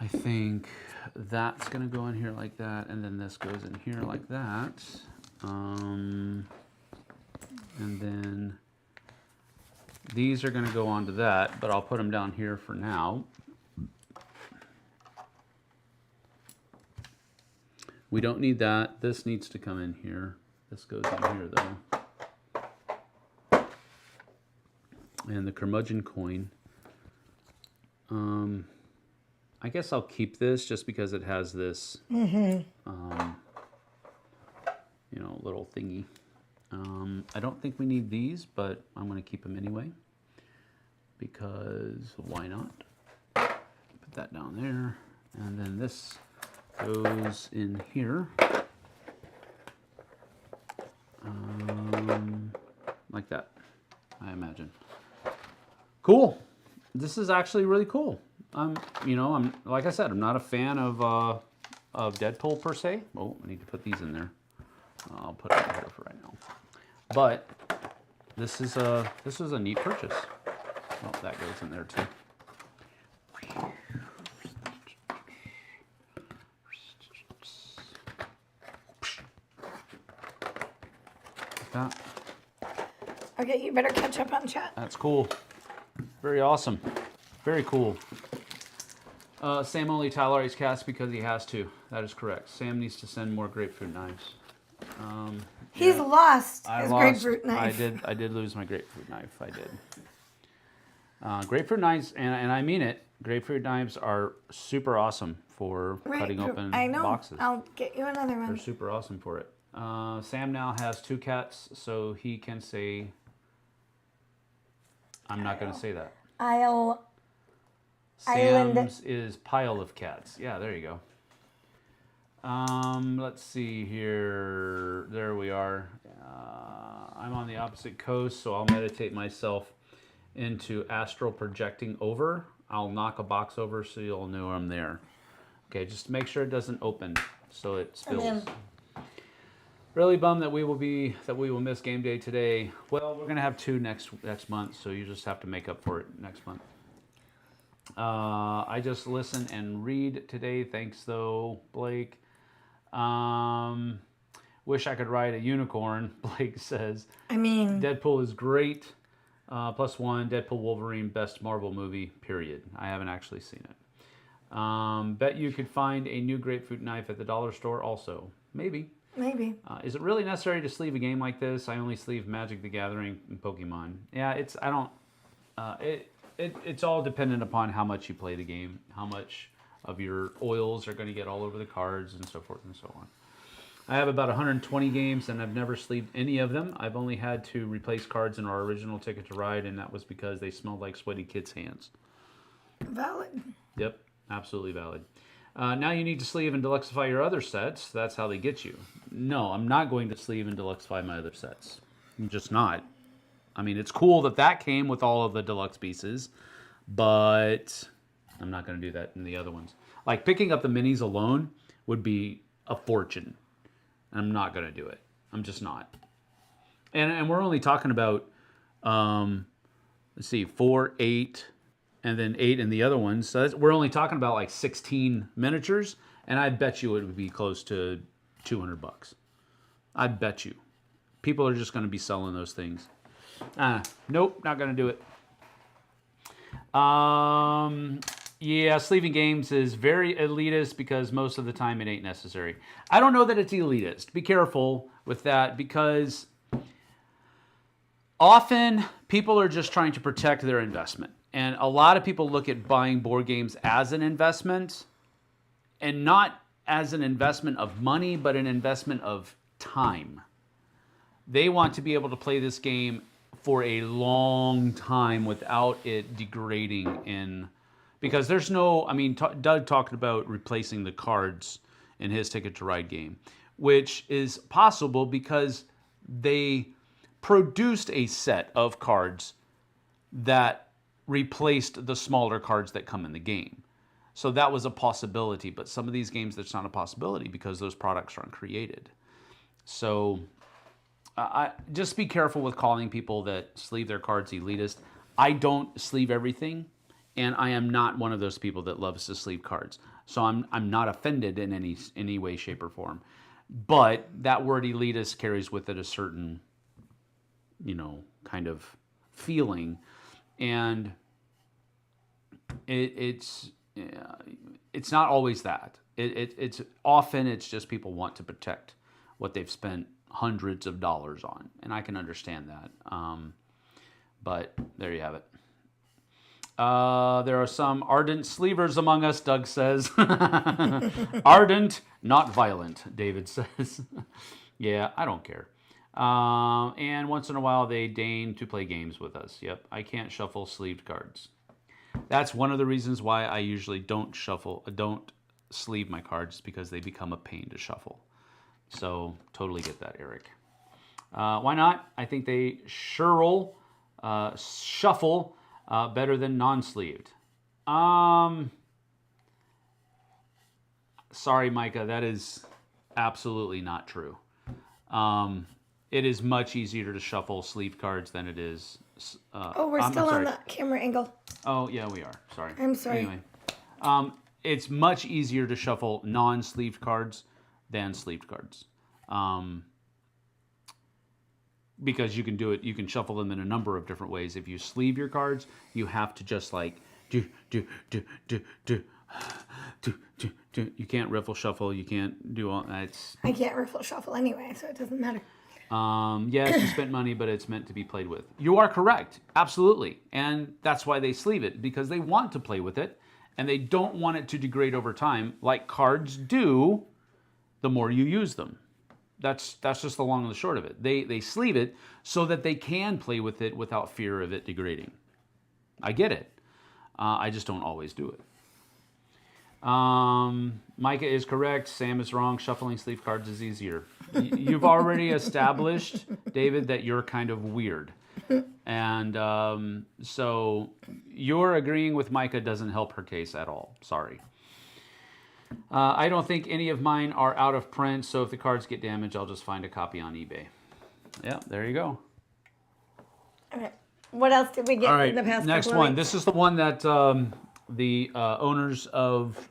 Speaker 1: I think that's gonna go in here like that, and then this goes in here like that. And then these are gonna go onto that, but I'll put them down here for now. We don't need that. This needs to come in here. This goes in here though. And the curmudgeon coin. I guess I'll keep this just because it has this, you know, little thingy. I don't think we need these, but I'm going to keep them anyway because why not? Put that down there, and then this goes in here, like that, I imagine. Cool. This is actually really cool. You know, I'm like I said, I'm not a fan of Deadpool per se. Oh, I need to put these in there. I'll put it in here for right now. But this is a neat purchase. Oh, that goes in there too. Like that.
Speaker 2: Okay, you better catch up on chat.
Speaker 1: That's cool. Very awesome. Very cool. Sam only tolerates cats because he has to. That is correct. Sam needs to send more grapefruit knives.
Speaker 2: He's lost
Speaker 1: I
Speaker 2: his
Speaker 1: lost,
Speaker 2: grapefruit knife.
Speaker 1: I did lose my grapefruit knife. I did. Grapefruit knives, and I mean it, grapefruit knives are super awesome for cutting open boxes.
Speaker 2: I'll get you another one.
Speaker 1: They're super awesome for it. Sam now has 2 cats, so he can say, I'm not going to say that. Sam's is pile of cats. Yeah, there you go. Let's see here. There we are. I'm on the opposite coast, so I'll meditate myself into astral projecting over. I'll knock a box over so you'll know I'm there. Okay, just make sure it doesn't open so it spills. Really bummed that we will miss game day today. Well, we're gonna have 2 next month, so you just have to make up for it next month. I just listen and read today. Thanks though, Blake. Wish I could ride a unicorn, Blake says.
Speaker 2: I mean,
Speaker 1: Deadpool is great. +1, Deadpool Wolverine, best Marvel movie, period. I haven't actually seen it. Bet you could find a new grapefruit knife at the dollar store also. Maybe.
Speaker 2: Maybe.
Speaker 1: Is it really necessary to sleeve a game like this? I only sleeve Magic the Gathering and Pokemon. Yeah, it's all dependent upon how much you play the game, how much of your oils are going to get all over the cards, and so forth and so on. I have about 120 games, and I've never sleeved any of them. I've only had to replace cards in our original Ticket to Ride, and that was because they smelled like sweaty kids' hands.
Speaker 2: Valid.
Speaker 1: Yep, absolutely valid. Now you need to sleeve and deluxify your other sets. That's how they get you. No, I'm not going to sleeve and deluxify my other sets. I'm just not. I mean, it's cool that came with all of the deluxe pieces, but I'm not going to do that in the other ones. Like picking up the minis alone would be a fortune. I'm not going to do it. I'm just not. And we're only talking about, let's see, 4, 8, and then 8 in the other ones. So we're only talking about like 16 miniatures, and I bet you it would be close to $200. I bet you. People are just going to be selling those things. Nope, not going to do it. Yeah, sleeving games is very elitist because most of the time it ain't necessary. I don't know that it's elitist. Be careful with that because often people are just trying to protect their investment. And a lot of people look at buying board games as an investment and not as an investment of money, but an investment of time. They want to be able to play this game for a long time without it degrading in, because there's no, I mean, Doug talked about replacing the cards in his Ticket to Ride game, which is possible because they produced a set of cards that replaced the smaller cards that come in the game. So that was a possibility, but some of these games that's not a possibility because those products aren't created. So just be careful with calling people that sleeve their cards elitist. I don't sleeve everything, and I am not one of those people that loves to sleeve cards. So I'm not offended in any way, shape, or form. But that word elitist carries with it a certain, kind of feeling, and it's not always that. It's often it's just people want to protect what they've spent hundreds of dollars on, and I can understand that. But there you have it. There are some ardent sleevers among us, Doug says. Ardent, not violent, David says. Yeah, I don't care. And once in a while they deign to play games with us. Yep, I can't shuffle sleeved cards. That's one of the reasons why I usually don't sleeve my cards, because they become a pain to shuffle. So totally get that, Eric. Why not? I think they shuffle better than non-sleeved. Sorry, Micah, that is absolutely not true. It is much easier to shuffle sleeved cards than it is.
Speaker 2: We're still on the camera angle.
Speaker 1: Oh, yeah, we are. Sorry.
Speaker 2: I'm sorry.
Speaker 1: Anyway, it's much easier to shuffle non-sleeved cards than sleeved cards. Because you can do it, you can shuffle them in a number of different ways. If you sleeve your cards, you have to just like do. You can't riffle shuffle. You can't do all that.
Speaker 2: I can't riffle shuffle anyway, so it doesn't matter.
Speaker 1: Yes, you spent money, but it's meant to be played with. You are correct, absolutely, and that's why they sleeve it, because they want to play with it, and they don't want it to degrade over time, like cards do. The more you use them. That's just the long and the short of it. They sleeve it so that they can play with it without fear of it degrading. I get it. I just don't always do it. Micah is correct. Sam is wrong. Shuffling sleeve cards is easier. You've already established, David, that you're kind of weird. And so your agreeing with Micah doesn't help her case at all. Sorry. I don't think any of mine are out of print, so if the cards get damaged, I'll just find a copy on eBay. Yeah, there you go.
Speaker 2: All right. What else did we get in the past
Speaker 1: next
Speaker 2: couple
Speaker 1: one.
Speaker 2: of weeks?
Speaker 1: This is the one that the owners of,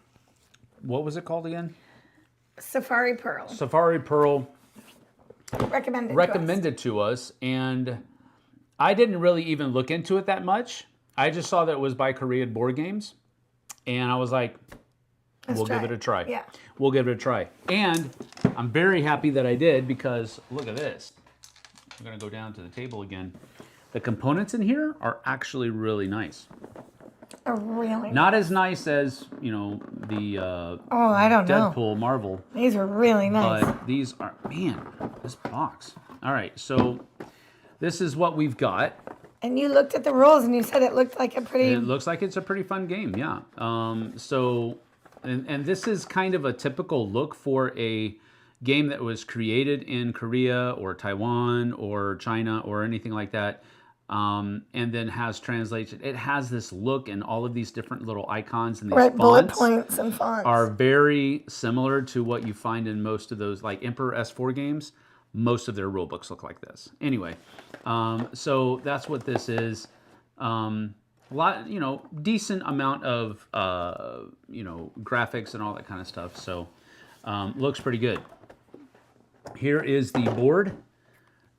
Speaker 1: what was it called again?
Speaker 2: Safari Pearl.
Speaker 1: Safari Pearl recommended to us, and I didn't really even look into it that much. I just saw that it was by Korean Board Games, and I was like, we'll give it a try.
Speaker 2: Yeah.
Speaker 1: We'll give it a try. And I'm very happy that I did, because look at this. I'm going to go down to the table again. The components in here are actually really nice.
Speaker 2: Really?
Speaker 1: Not as nice as, the
Speaker 2: I don't know.
Speaker 1: Deadpool Marvel.
Speaker 2: These are really nice.
Speaker 1: But these are, man, this box. All right, so this is what we've got.
Speaker 2: And you looked at the rules and you said it looked like a pretty...
Speaker 1: It looks like it's a pretty fun game, yeah. And this is kind of a typical look for a game that was created in Korea or Taiwan or China or anything like that, and then has translation. It has this look, and all of these different little icons and these fonts
Speaker 2: bullet points and fonts
Speaker 1: are very similar to what you find in most of those, like Emperor S4 games. Most of their rule books look like this. Anyway, so that's what this is. Decent amount of, graphics and all that kind of stuff. So, looks pretty good. Here is the board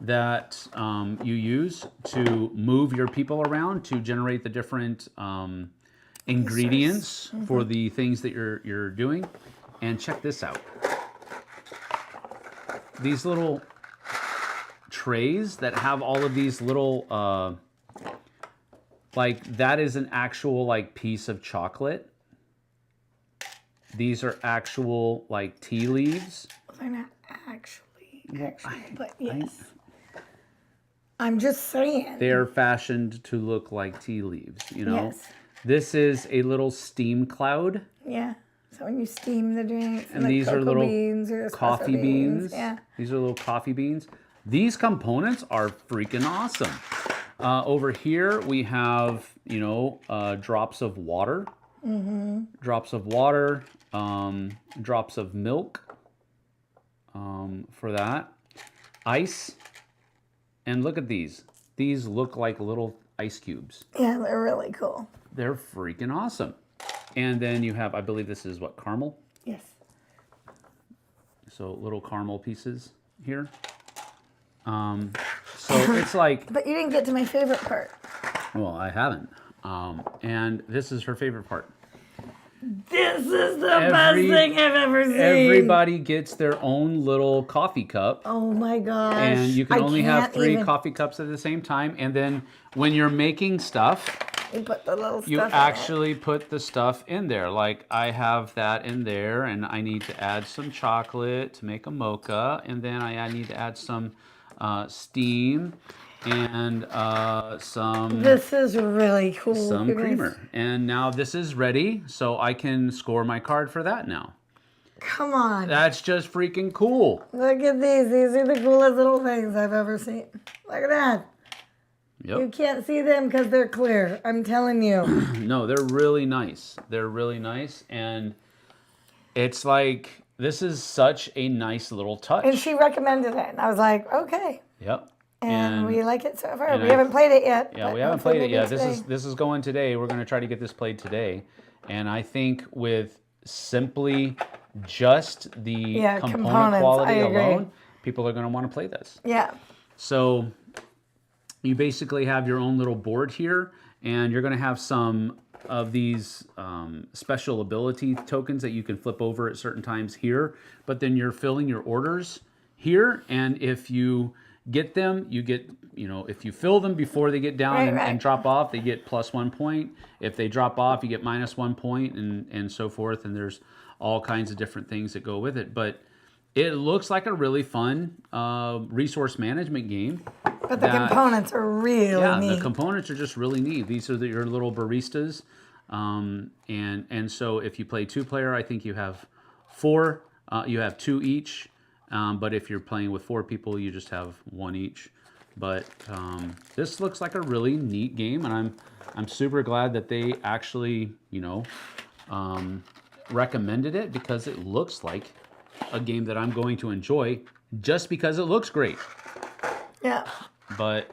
Speaker 1: that you use to move your people around to generate the different ingredients for the things that you're doing. And check this out. These little trays that have all of these little... that is an actual piece of chocolate. These are actual tea leaves.
Speaker 2: They're not actually, but yes. I'm just saying.
Speaker 1: They are fashioned to look like tea leaves, you know?
Speaker 2: Yes.
Speaker 1: This is a little steam cloud.
Speaker 2: Yeah. So when you steam the drinks
Speaker 1: And
Speaker 2: the
Speaker 1: these are little
Speaker 2: beans or
Speaker 1: coffee beans.
Speaker 2: Yeah.
Speaker 1: These are little coffee beans. These components are freaking awesome. Over here we have, you know, drops of water. Drops of water. Drops of milk. For that. Ice. And look at these. These look like little ice cubes.
Speaker 2: Yeah, they're really cool.
Speaker 1: They're freaking awesome. And then you have, I believe this is what, caramel?
Speaker 2: Yes.
Speaker 1: So little caramel pieces here. So it's like...
Speaker 2: But you didn't get to my favorite part.
Speaker 1: Well, I haven't. And this is her favorite part.
Speaker 2: This is the best thing I've ever seen.
Speaker 1: Everybody gets their own little coffee cup.
Speaker 2: Oh my gosh.
Speaker 1: And you can only have 3 coffee cups at the same time. And then when you're making stuff,
Speaker 2: you put the little stuff
Speaker 1: you actually put the stuff in there. Like I have that in there, and I need to add some chocolate to make a mocha. And then I need to add some steam and some...
Speaker 2: This is really cool.
Speaker 1: Some creamer. And now this is ready, so I can score my card for that now.
Speaker 2: Come on.
Speaker 1: That's just freaking cool.
Speaker 2: Look at these. These are the coolest little things I've ever seen. Look at that.
Speaker 1: Yep.
Speaker 2: You can't see them because they're clear. I'm telling you.
Speaker 1: No, they're really nice. They're really nice. And it's like, this is such a nice little touch.
Speaker 2: And she recommended it. And I was like, okay.
Speaker 1: Yep.
Speaker 2: And we like it so far. We haven't played it yet.
Speaker 1: Yeah, we haven't played it yet. This is going today. We're going to try to get this played today. And I think with simply just the component quality alone, people are going to want to play this.
Speaker 2: Yeah.
Speaker 1: So you basically have your own little board here, and you're going to have some of these special ability tokens that you can flip over at certain times here. But then you're filling your orders here, and if you get them, you get, you know, if you fill them before they get down and drop off, they get +1 point. If they drop off, you get -1 point, and so forth. And there's all kinds of different things that go with it. But it looks like a really fun resource management game.
Speaker 2: But the components are really neat.
Speaker 1: Yeah, the components are just really neat. These are your little baristas. And so if you play 2-player, I think you have 4. You have 2 each. But if you're playing with 4 people, you just have 1 each. But this looks like a really neat game, and I'm super glad that they actually, you know, recommended it, because it looks like a game that I'm going to enjoy just because it looks great.
Speaker 2: Yeah.
Speaker 1: But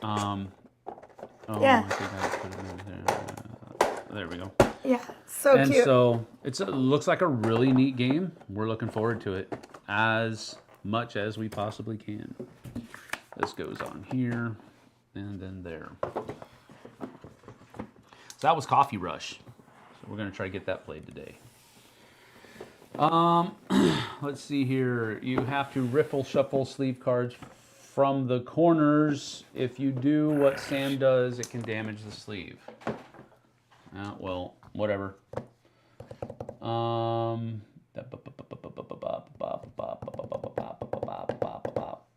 Speaker 2: yeah.
Speaker 1: I think I put it in there. There we go.
Speaker 2: Yeah, so
Speaker 1: and
Speaker 2: cute.
Speaker 1: So it looks like a really neat game. We're looking forward to it as much as we possibly can. This goes on here and then there. So that was Coffee Rush. So we're going to try to get that played today. Let's see here. You have to riffle shuffle sleeve cards from the corners. If you do what Sam does, it can damage the sleeve. Well, whatever.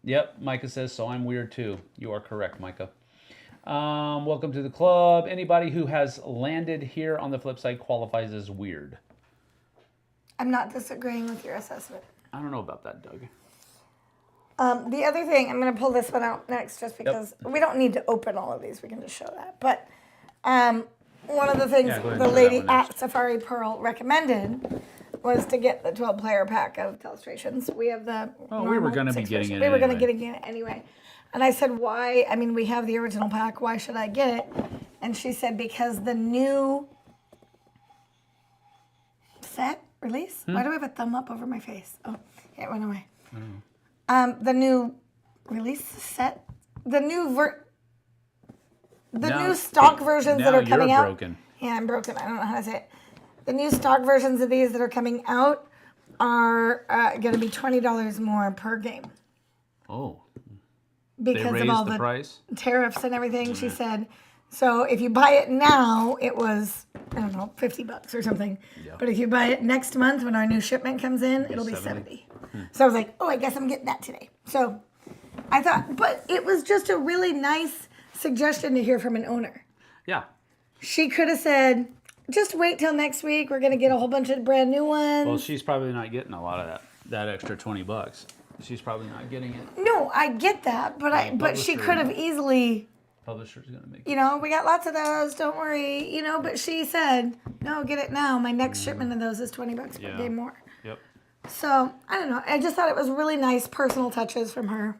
Speaker 1: Yep, Micah says, so I'm weird too. You are correct, Micah. Welcome to the club. Anybody who has landed here on the Flipside qualifies as weird.
Speaker 2: I'm not disagreeing with your assessment.
Speaker 1: I don't know about that, Doug.
Speaker 2: The other thing, I'm going to pull this one out next just because we don't need to open all of these. We can just show that. But one of the things the lady at Safari Pearl recommended was to get the 12-player pack of illustrations. We have the
Speaker 1: we were going to be getting it.
Speaker 2: We were going to get it anyway. And I said, why? I mean, we have the original pack. Why should I get it? And she said, because the new set release. Why do I have a thumb up over my face? Oh, it went away. The new release set, the new new stock versions that are coming out.
Speaker 1: Broken.
Speaker 2: Yeah, I'm broken. I don't know how to say it. The new stock versions of these that are coming out are going to be $20 more per game.
Speaker 1: Oh.
Speaker 2: Because of all the
Speaker 1: price?
Speaker 2: Tariffs and everything, she said. So if you buy it now, it was, I don't know, $50 or something. Yeah. But if you buy it next month when our new shipment comes in, it'll be $70. So I was like, oh, I guess I'm getting that today. So I thought, but it was just a really nice suggestion to hear from an owner.
Speaker 1: Yeah.
Speaker 2: She could have said, just wait till next week. We're going to get a whole bunch of brand new ones.
Speaker 1: Well, she's probably not getting a lot of that extra $20. She's probably not getting it.
Speaker 2: No, I get that, but she could have easily.
Speaker 1: Publisher's gonna make.
Speaker 2: We got lots of those. Don't worry. But she said, no, get it now. My next shipment of those is $20 per day more.
Speaker 1: Yep.
Speaker 2: So I don't know. I just thought it was really nice personal touches from her.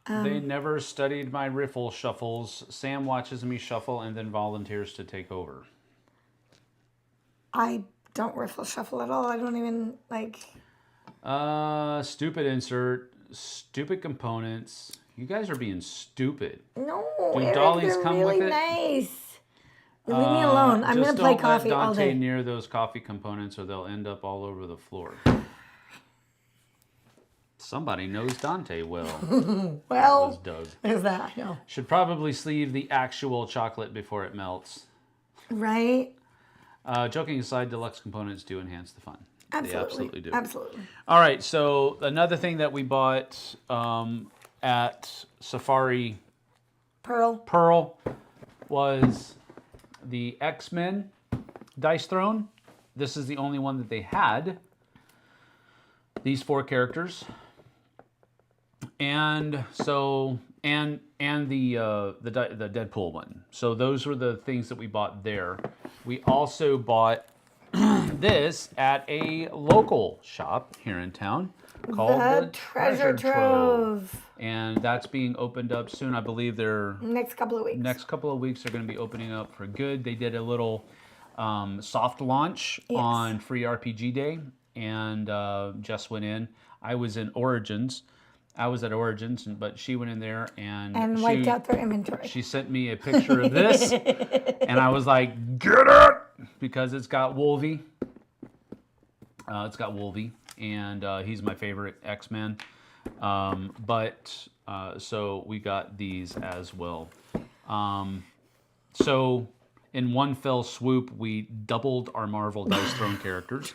Speaker 1: They never studied my riffle shuffles. Sam watches me shuffle and then volunteers to take over.
Speaker 2: I don't riffle shuffle at all. I don't even
Speaker 1: Stupid insert, stupid components. You guys are being stupid.
Speaker 2: No,
Speaker 1: Do
Speaker 2: Eric,
Speaker 1: dollies
Speaker 2: they're
Speaker 1: come
Speaker 2: really
Speaker 1: with it?
Speaker 2: nice. Leave me alone. I'm going to play coffee all
Speaker 1: Just don't let Dante
Speaker 2: day.
Speaker 1: near those coffee components or they'll end up all over the floor. Somebody knows Dante well.
Speaker 2: Well,
Speaker 1: That was Doug.
Speaker 2: there's that. No.
Speaker 1: Should probably sleeve the actual chocolate before it melts.
Speaker 2: Right?
Speaker 1: Joking aside, deluxe components do enhance the fun.
Speaker 2: Absolutely.
Speaker 1: They absolutely do.
Speaker 2: Absolutely.
Speaker 1: All right, so another thing that we bought at Safari
Speaker 2: Pearl.
Speaker 1: was the X-Men Dice Throne. This is the only one that they had. These 4 characters. And so and the Deadpool one. So those were the things that we bought there. We also bought this at a local shop here in town called
Speaker 2: The Treasure Trove.
Speaker 1: And that's being opened up soon. I believe they're
Speaker 2: Next couple of weeks.
Speaker 1: next couple of weeks they're going to be opening up for good. They did a little soft launch on Free RPG Day, and Jess went in. I was in Origins. I was at Origins, but she went in there and
Speaker 2: wiped out their inventory.
Speaker 1: She sent me a picture of this, and I was like, "Get it!" Because it's got Wolvie. And he's my favorite X-Men. So we got these as well. So in one fell swoop, we doubled our Marvel Dice Throne characters.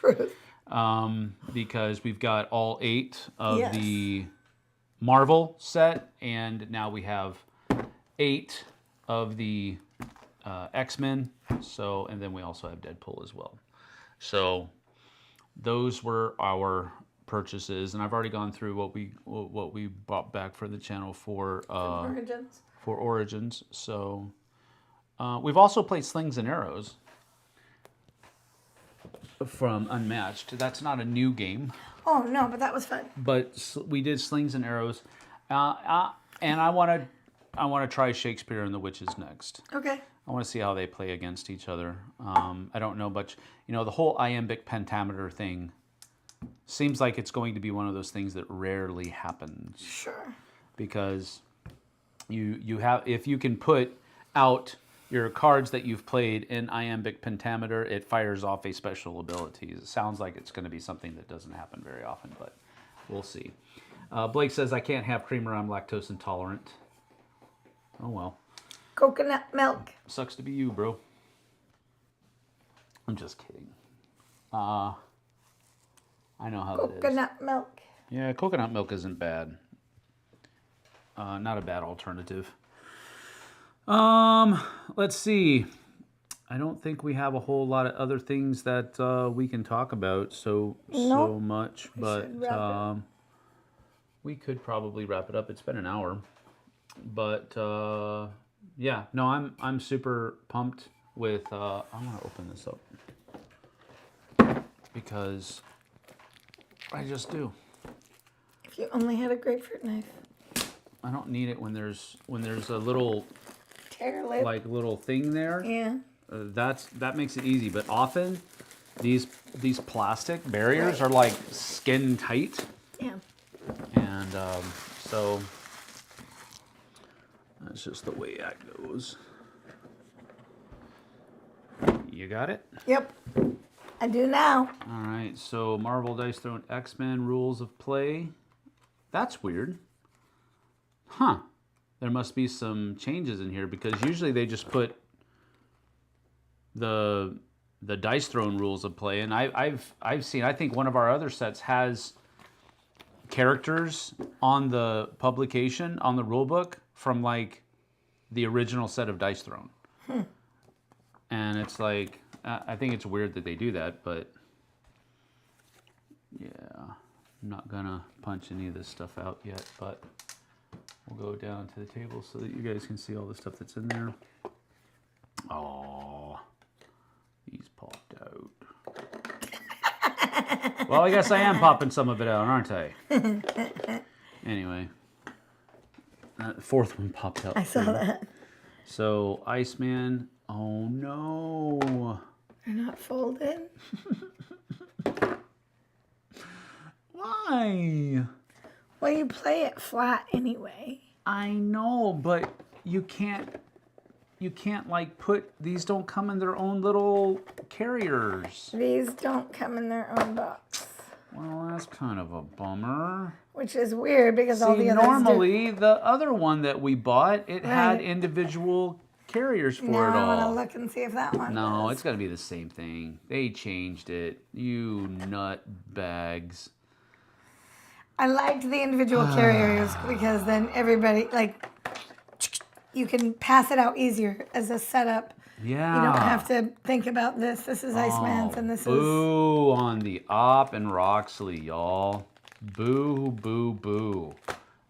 Speaker 1: Because we've got all 8 of the Marvel set, and now we have 8 of the X-Men. So, and then we also have Deadpool as well. So those were our purchases, and I've already gone through what we bought back for the channel for Origins. So we've also played Slings and Arrows from Unmatched. That's not a new game.
Speaker 2: Oh no, but that was fun.
Speaker 1: But we did Slings and Arrows, and I want to try Shakespeare and the Witches next.
Speaker 2: Okay.
Speaker 1: I want to see how they play against each other. I don't know, but the whole iambic pentameter thing seems like it's going to be one of those things that rarely happens.
Speaker 2: Sure.
Speaker 1: Because you have, if you can put out your cards that you've played in iambic pentameter, it fires off a special ability. It sounds like it's going to be something that doesn't happen very often, but we'll see. Blake says, I can't have creamer, I'm lactose intolerant. Oh well.
Speaker 2: Coconut milk.
Speaker 1: Sucks to be you, bro. I'm just kidding. I know how that is.
Speaker 2: Coconut milk.
Speaker 1: Yeah, coconut milk isn't bad. Not a bad alternative. Let's see. I don't think we have a whole lot of other things that we can talk about so much, but we could probably wrap it up. It's been an hour, but yeah, no, I'm super pumped with. I want to open this up because I just do.
Speaker 2: If you only had a grapefruit knife.
Speaker 1: I don't need it when there's a little little thing there.
Speaker 2: Yeah.
Speaker 1: That makes it easy, but often these plastic barriers are like skin tight.
Speaker 2: Yeah.
Speaker 1: And so that's just the way that goes. You got it?
Speaker 2: Yep. I do now.
Speaker 1: All right. So Marvel Dice Throne X-Men rules of play. That's weird. Huh. There must be some changes in here because usually they just put the Dice Throne rules of play, and I've seen. I think one of our other sets has characters on the publication, on the rule book, from like the original set of Dice Throne. And it's like, I think it's weird that they do that, but yeah, I'm not gonna punch any of this stuff out yet, but we'll go down to the table so that you guys can see all the stuff that's in there. Oh, he's popped out. Well, I guess I am popping some of it out, aren't I? Anyway, the fourth one popped out.
Speaker 2: I saw that.
Speaker 1: So, Iceman, oh no.
Speaker 2: They're not folded.
Speaker 1: Why?
Speaker 2: Well, you play it flat anyway.
Speaker 1: I know, but you can't like put, these don't come in their own little carriers.
Speaker 2: These don't come in their own box.
Speaker 1: Well, that's kind of a bummer.
Speaker 2: Which is weird because all the others
Speaker 1: normally the other one that we bought, it had individual carriers for it all.
Speaker 2: I want to look and see if that one
Speaker 1: No,
Speaker 2: does.
Speaker 1: it's got to be the same thing. They changed it. You nut bags.
Speaker 2: I liked the individual carriers because then everybody, like, you can pass it out easier as a setup.
Speaker 1: Yeah.
Speaker 2: You don't have to think about this. This is Iceman's and this is...
Speaker 1: Boo on the Op and Roxley, y'all. Boo, boo, boo.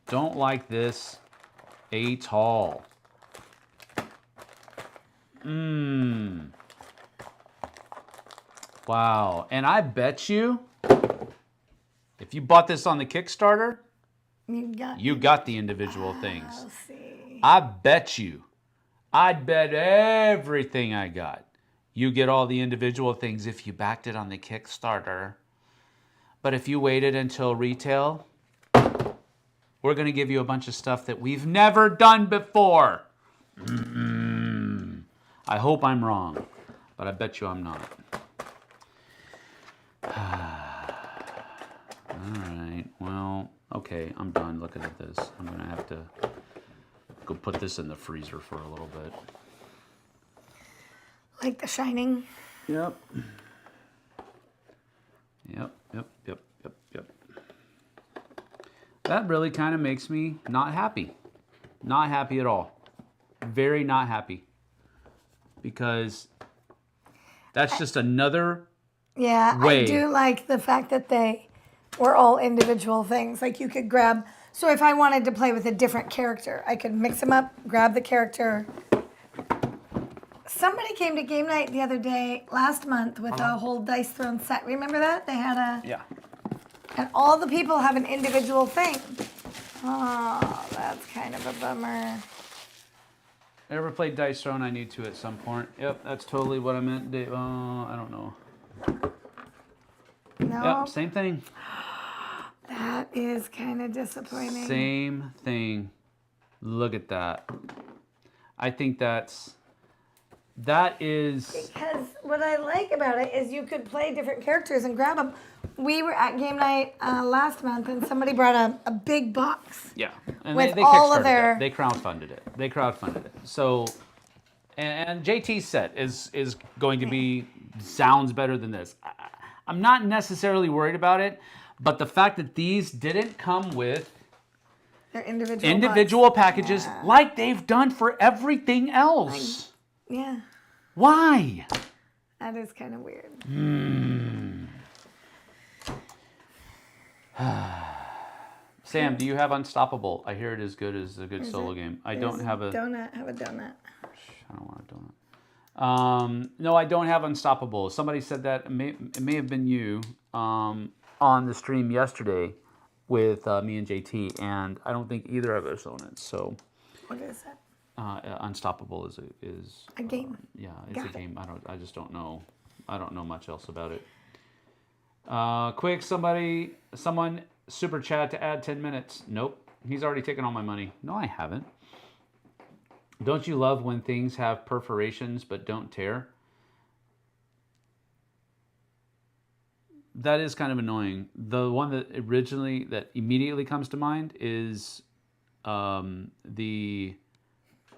Speaker 1: Don't like this at all. Wow. And I bet you, if you bought this on the Kickstarter, you got the individual things.
Speaker 2: I'll see.
Speaker 1: I bet you. I'd bet everything I got. You get all the individual things if you backed it on the Kickstarter. But if you waited until retail, we're going to give you a bunch of stuff that we've never done before. I hope I'm wrong, but I bet you I'm not. All right, well, okay, I'm done looking at this. I'm going to have to go put this in the freezer for a little bit.
Speaker 2: Like The Shining.
Speaker 1: Yep. That really kind of makes me not happy. Not happy at all. Very not happy. Because that's just another way.
Speaker 2: I do like the fact that they were all individual things. Like you could grab, so if I wanted to play with a different character, I could mix them up, grab the character. Somebody came to game night the other day, last month, with a whole Dice Throne set. Remember that? They had a...
Speaker 1: Yeah.
Speaker 2: And all the people have an individual thing. Oh, that's kind of a bummer.
Speaker 1: Ever played Dice Throne? I need to at some point. Yep, that's totally what I meant. I don't know.
Speaker 2: No?
Speaker 1: Yep, same thing.
Speaker 2: That is kind of disappointing.
Speaker 1: Same thing. Look at that. I think that is...
Speaker 2: Because what I like about it is you could play different characters and grab them. We were at game night last month, and somebody brought a big box.
Speaker 1: Yeah, and
Speaker 2: with
Speaker 1: they
Speaker 2: all of
Speaker 1: Kickstarted
Speaker 2: their...
Speaker 1: it. They crowdfunded it. So, and JT's set is going to be, sounds better than this. I'm not necessarily worried about it, but the fact that these didn't come with
Speaker 2: their individual
Speaker 1: packages like they've done for everything else.
Speaker 2: Yeah.
Speaker 1: Why?
Speaker 2: That is kind of weird.
Speaker 1: Sam, do you have Unstoppable? I hear it is good as a good solo game. I don't have a
Speaker 2: donut. Have a donut.
Speaker 1: I don't want a donut. No, I don't have Unstoppable. Somebody said that. It may have been you on the stream yesterday with me and JT, and I don't think either of us own it. So,
Speaker 2: what is that?
Speaker 1: Unstoppable is
Speaker 2: a game.
Speaker 1: Yeah, it's a game. I just don't know. I don't know much else about it. Quick, someone super chat to add 10 minutes. Nope, he's already taken all my money. No, I haven't. Don't you love when things have perforations but don't tear? That is kind of annoying. The one that immediately comes to mind is the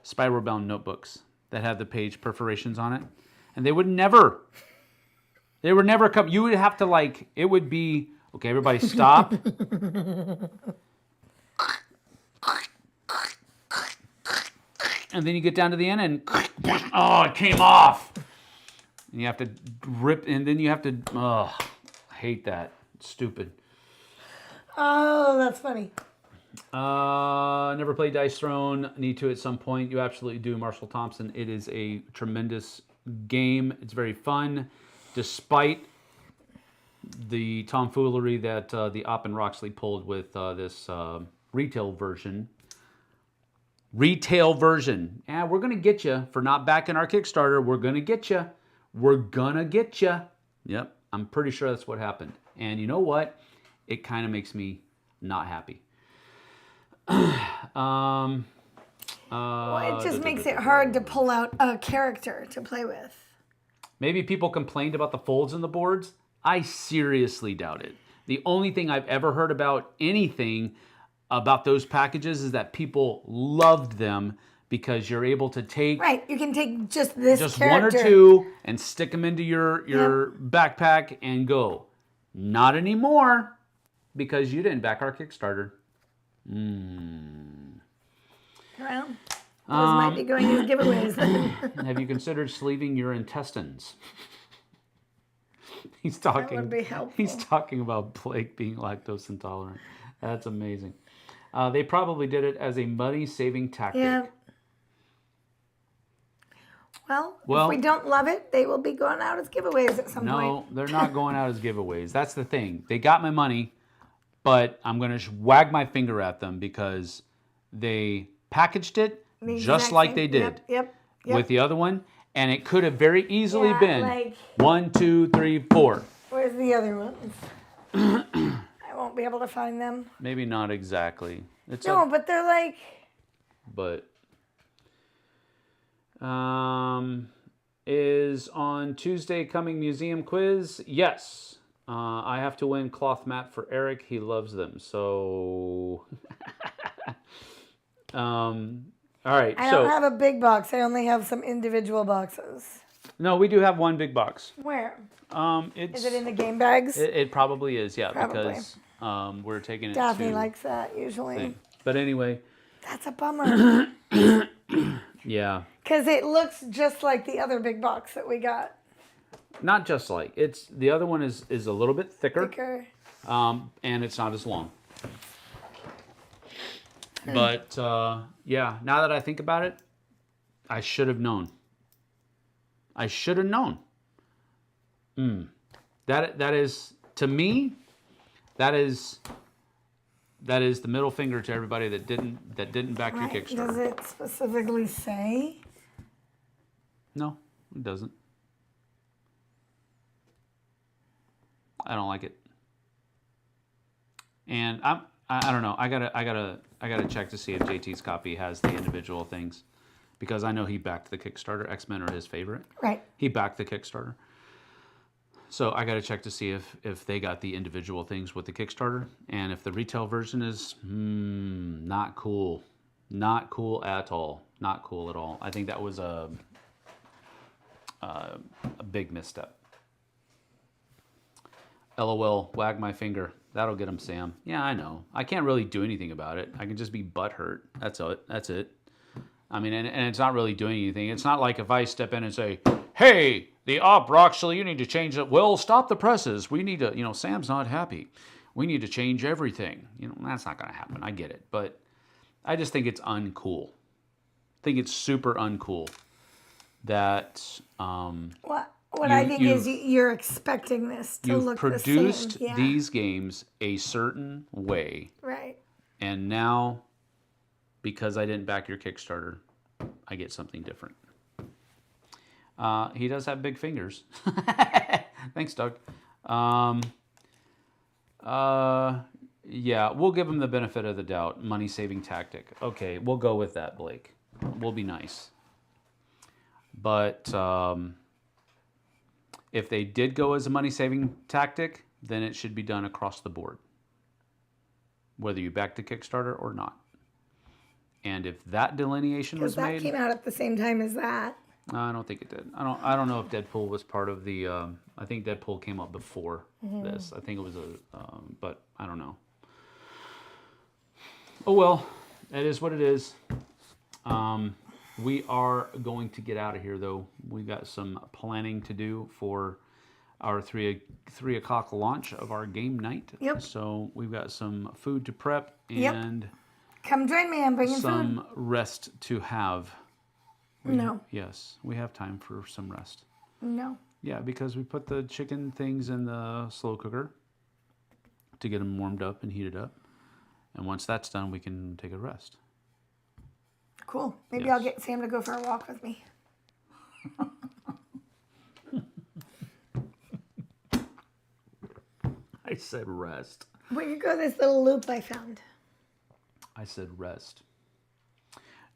Speaker 1: spiral bound notebooks that have the page perforations on it, and they would never come. You would have to it would be Okay, everybody stop. And then you get down to the end and oh, it came off. And you have to rip, and then you have to, oh, I hate that. It's stupid.
Speaker 2: Oh, that's funny.
Speaker 1: Never played Dice Throne. Need to at some point. You absolutely do, Marshall Thompson. It is a tremendous game. It's very fun, despite the tomfoolery that the Opp and Roxley pulled with this retail version. Retail version. Yeah, we're going to get you for not backing our Kickstarter. We're going to get you. We're going to get you. Yep, I'm pretty sure that's what happened. And you know what? It kind of makes me not happy.
Speaker 2: Well, it just makes it hard to pull out a character to play with.
Speaker 1: Maybe people complained about the folds in the boards. I seriously doubt it. The only thing I've ever heard about anything about those packages is that people loved them because you're able to take
Speaker 2: Right, you can take just this character.
Speaker 1: one or two and stick them into your backpack and go. Not anymore because you didn't back our Kickstarter.
Speaker 2: Well, those might be going as giveaways.
Speaker 1: Have you considered sleeving your intestines? He's talking.
Speaker 2: That would be helpful.
Speaker 1: He's talking about Blake being lactose intolerant. That's amazing. They probably did it as a money-saving tactic.
Speaker 2: Yeah. Well, if we don't love it, they will be going out as giveaways at some point.
Speaker 1: No, they're not going out as giveaways. That's the thing. They got my money, but I'm going to wag my finger at them because they packaged it just like they did
Speaker 2: Yep.
Speaker 1: with the other one, and it could have very easily been 1, 2, 3, 4.
Speaker 2: Where's the other ones? I won't be able to find them.
Speaker 1: Maybe not exactly.
Speaker 2: But they're like...
Speaker 1: But is on Tuesday coming museum quiz? Yes. I have to win cloth mat for Eric. He loves them. So, all right.
Speaker 2: I don't have a big box. I only have some individual boxes.
Speaker 1: No, we do have one big box.
Speaker 2: Where?
Speaker 1: Is
Speaker 2: it in the game bags?
Speaker 1: It probably is, yeah,
Speaker 2: Probably.
Speaker 1: because we're taking it
Speaker 2: Daphne
Speaker 1: to
Speaker 2: likes that usually.
Speaker 1: thing. But anyway.
Speaker 2: That's a bummer.
Speaker 1: Yeah.
Speaker 2: Because it looks just like the other big box that we got.
Speaker 1: Not just like. It's the other one is a little bit thicker. And it's not as long. But yeah, now that I think about it, I should have known. I should have known. That is, to me, that is the middle finger to everybody that didn't back your Kickstarter.
Speaker 2: Does it specifically say?
Speaker 1: No, it doesn't. I don't like it. And I don't know. I gotta check to see if JT's copy has the individual things, because I know he backed the Kickstarter. X-Men are his favorite.
Speaker 2: Right.
Speaker 1: He backed the Kickstarter. So I gotta check to see if they got the individual things with the Kickstarter, and if the retail version is not cool, not cool at all, not cool at all. I think that was a big misstep. LOL, wag my finger. That'll get him, Sam. Yeah, I know. I can't really do anything about it. I can just be butthurt. That's it. I mean, and it's not really doing anything. It's not like if I step in and say, hey, the op, Roxley, you need to change it. Well, stop the presses. We need to, Sam's not happy. We need to change everything. That's not going to happen. I get it. But I just think it's uncool. I think it's super uncool that...
Speaker 2: What I think is you're expecting this to look the same.
Speaker 1: You've produced these games a certain way.
Speaker 2: Right.
Speaker 1: And now, because I didn't back your Kickstarter, I get something different. He does have big fingers. Thanks, Doug. Yeah, we'll give him the benefit of the doubt. Money-saving tactic. Okay, we'll go with that, Blake. We'll be nice. But... if they did go as a money-saving tactic, then it should be done across the board, whether you back the Kickstarter or not. And if that delineation was made...
Speaker 2: Because that came out at the same time as that.
Speaker 1: I don't think it did. I don't know if Deadpool was part of the. I think Deadpool came up before this. I think it was but I don't know. Oh well, it is what it is. We are going to get out of here though. We got some planning to do for our 3 o'clock launch of our game night.
Speaker 2: Yep.
Speaker 1: So we've got some food to prep
Speaker 2: Yep.
Speaker 1: and
Speaker 2: Come join me. I'm bringing food.
Speaker 1: some rest to have.
Speaker 2: No.
Speaker 1: Yes, we have time for some rest.
Speaker 2: No.
Speaker 1: Yeah, because we put the chicken things in the slow cooker to get them warmed up and heated up. And once that's done, we can take a rest.
Speaker 2: Cool. Maybe
Speaker 1: Yes.
Speaker 2: I'll get Sam to go for a walk with me.
Speaker 1: I said rest.
Speaker 2: We could go this little loop I found.
Speaker 1: I said rest.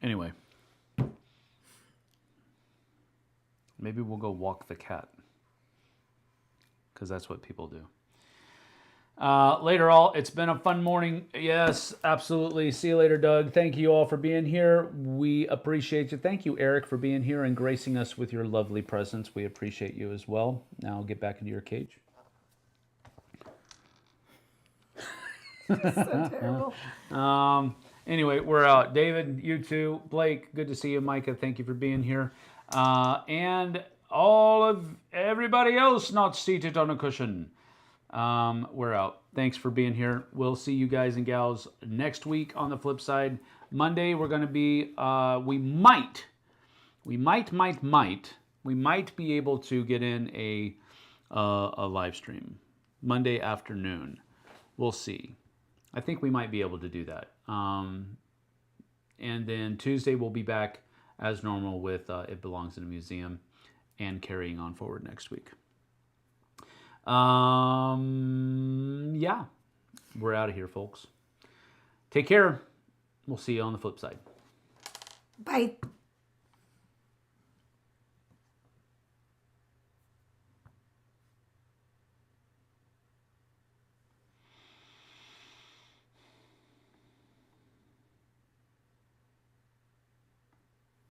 Speaker 1: Anyway. Maybe we'll go walk the cat. Because that's what people do. Later all, it's been a fun morning. Yes, absolutely. See you later, Doug. Thank you all for being here. We appreciate you. Thank you, Eric, for being here and gracing us with your lovely presence. We appreciate you as well. Now get back into your cage.
Speaker 2: So terrible.
Speaker 1: Anyway, we're out. David, you too. Blake, good to see you. Micah, thank you for being here. And all of everybody else not seated on a cushion. We're out. Thanks for being here. We'll see you guys and gals next week on the flip side. Monday, we're going to be, we might be able to get in a live stream Monday afternoon. We'll see. I think we might be able to do that. And then Tuesday, we'll be back as normal with It Belongs in a Museum and carrying on forward next week. Yeah, we're out of here, folks. Take care. We'll see you on the flip side.
Speaker 2: Bye.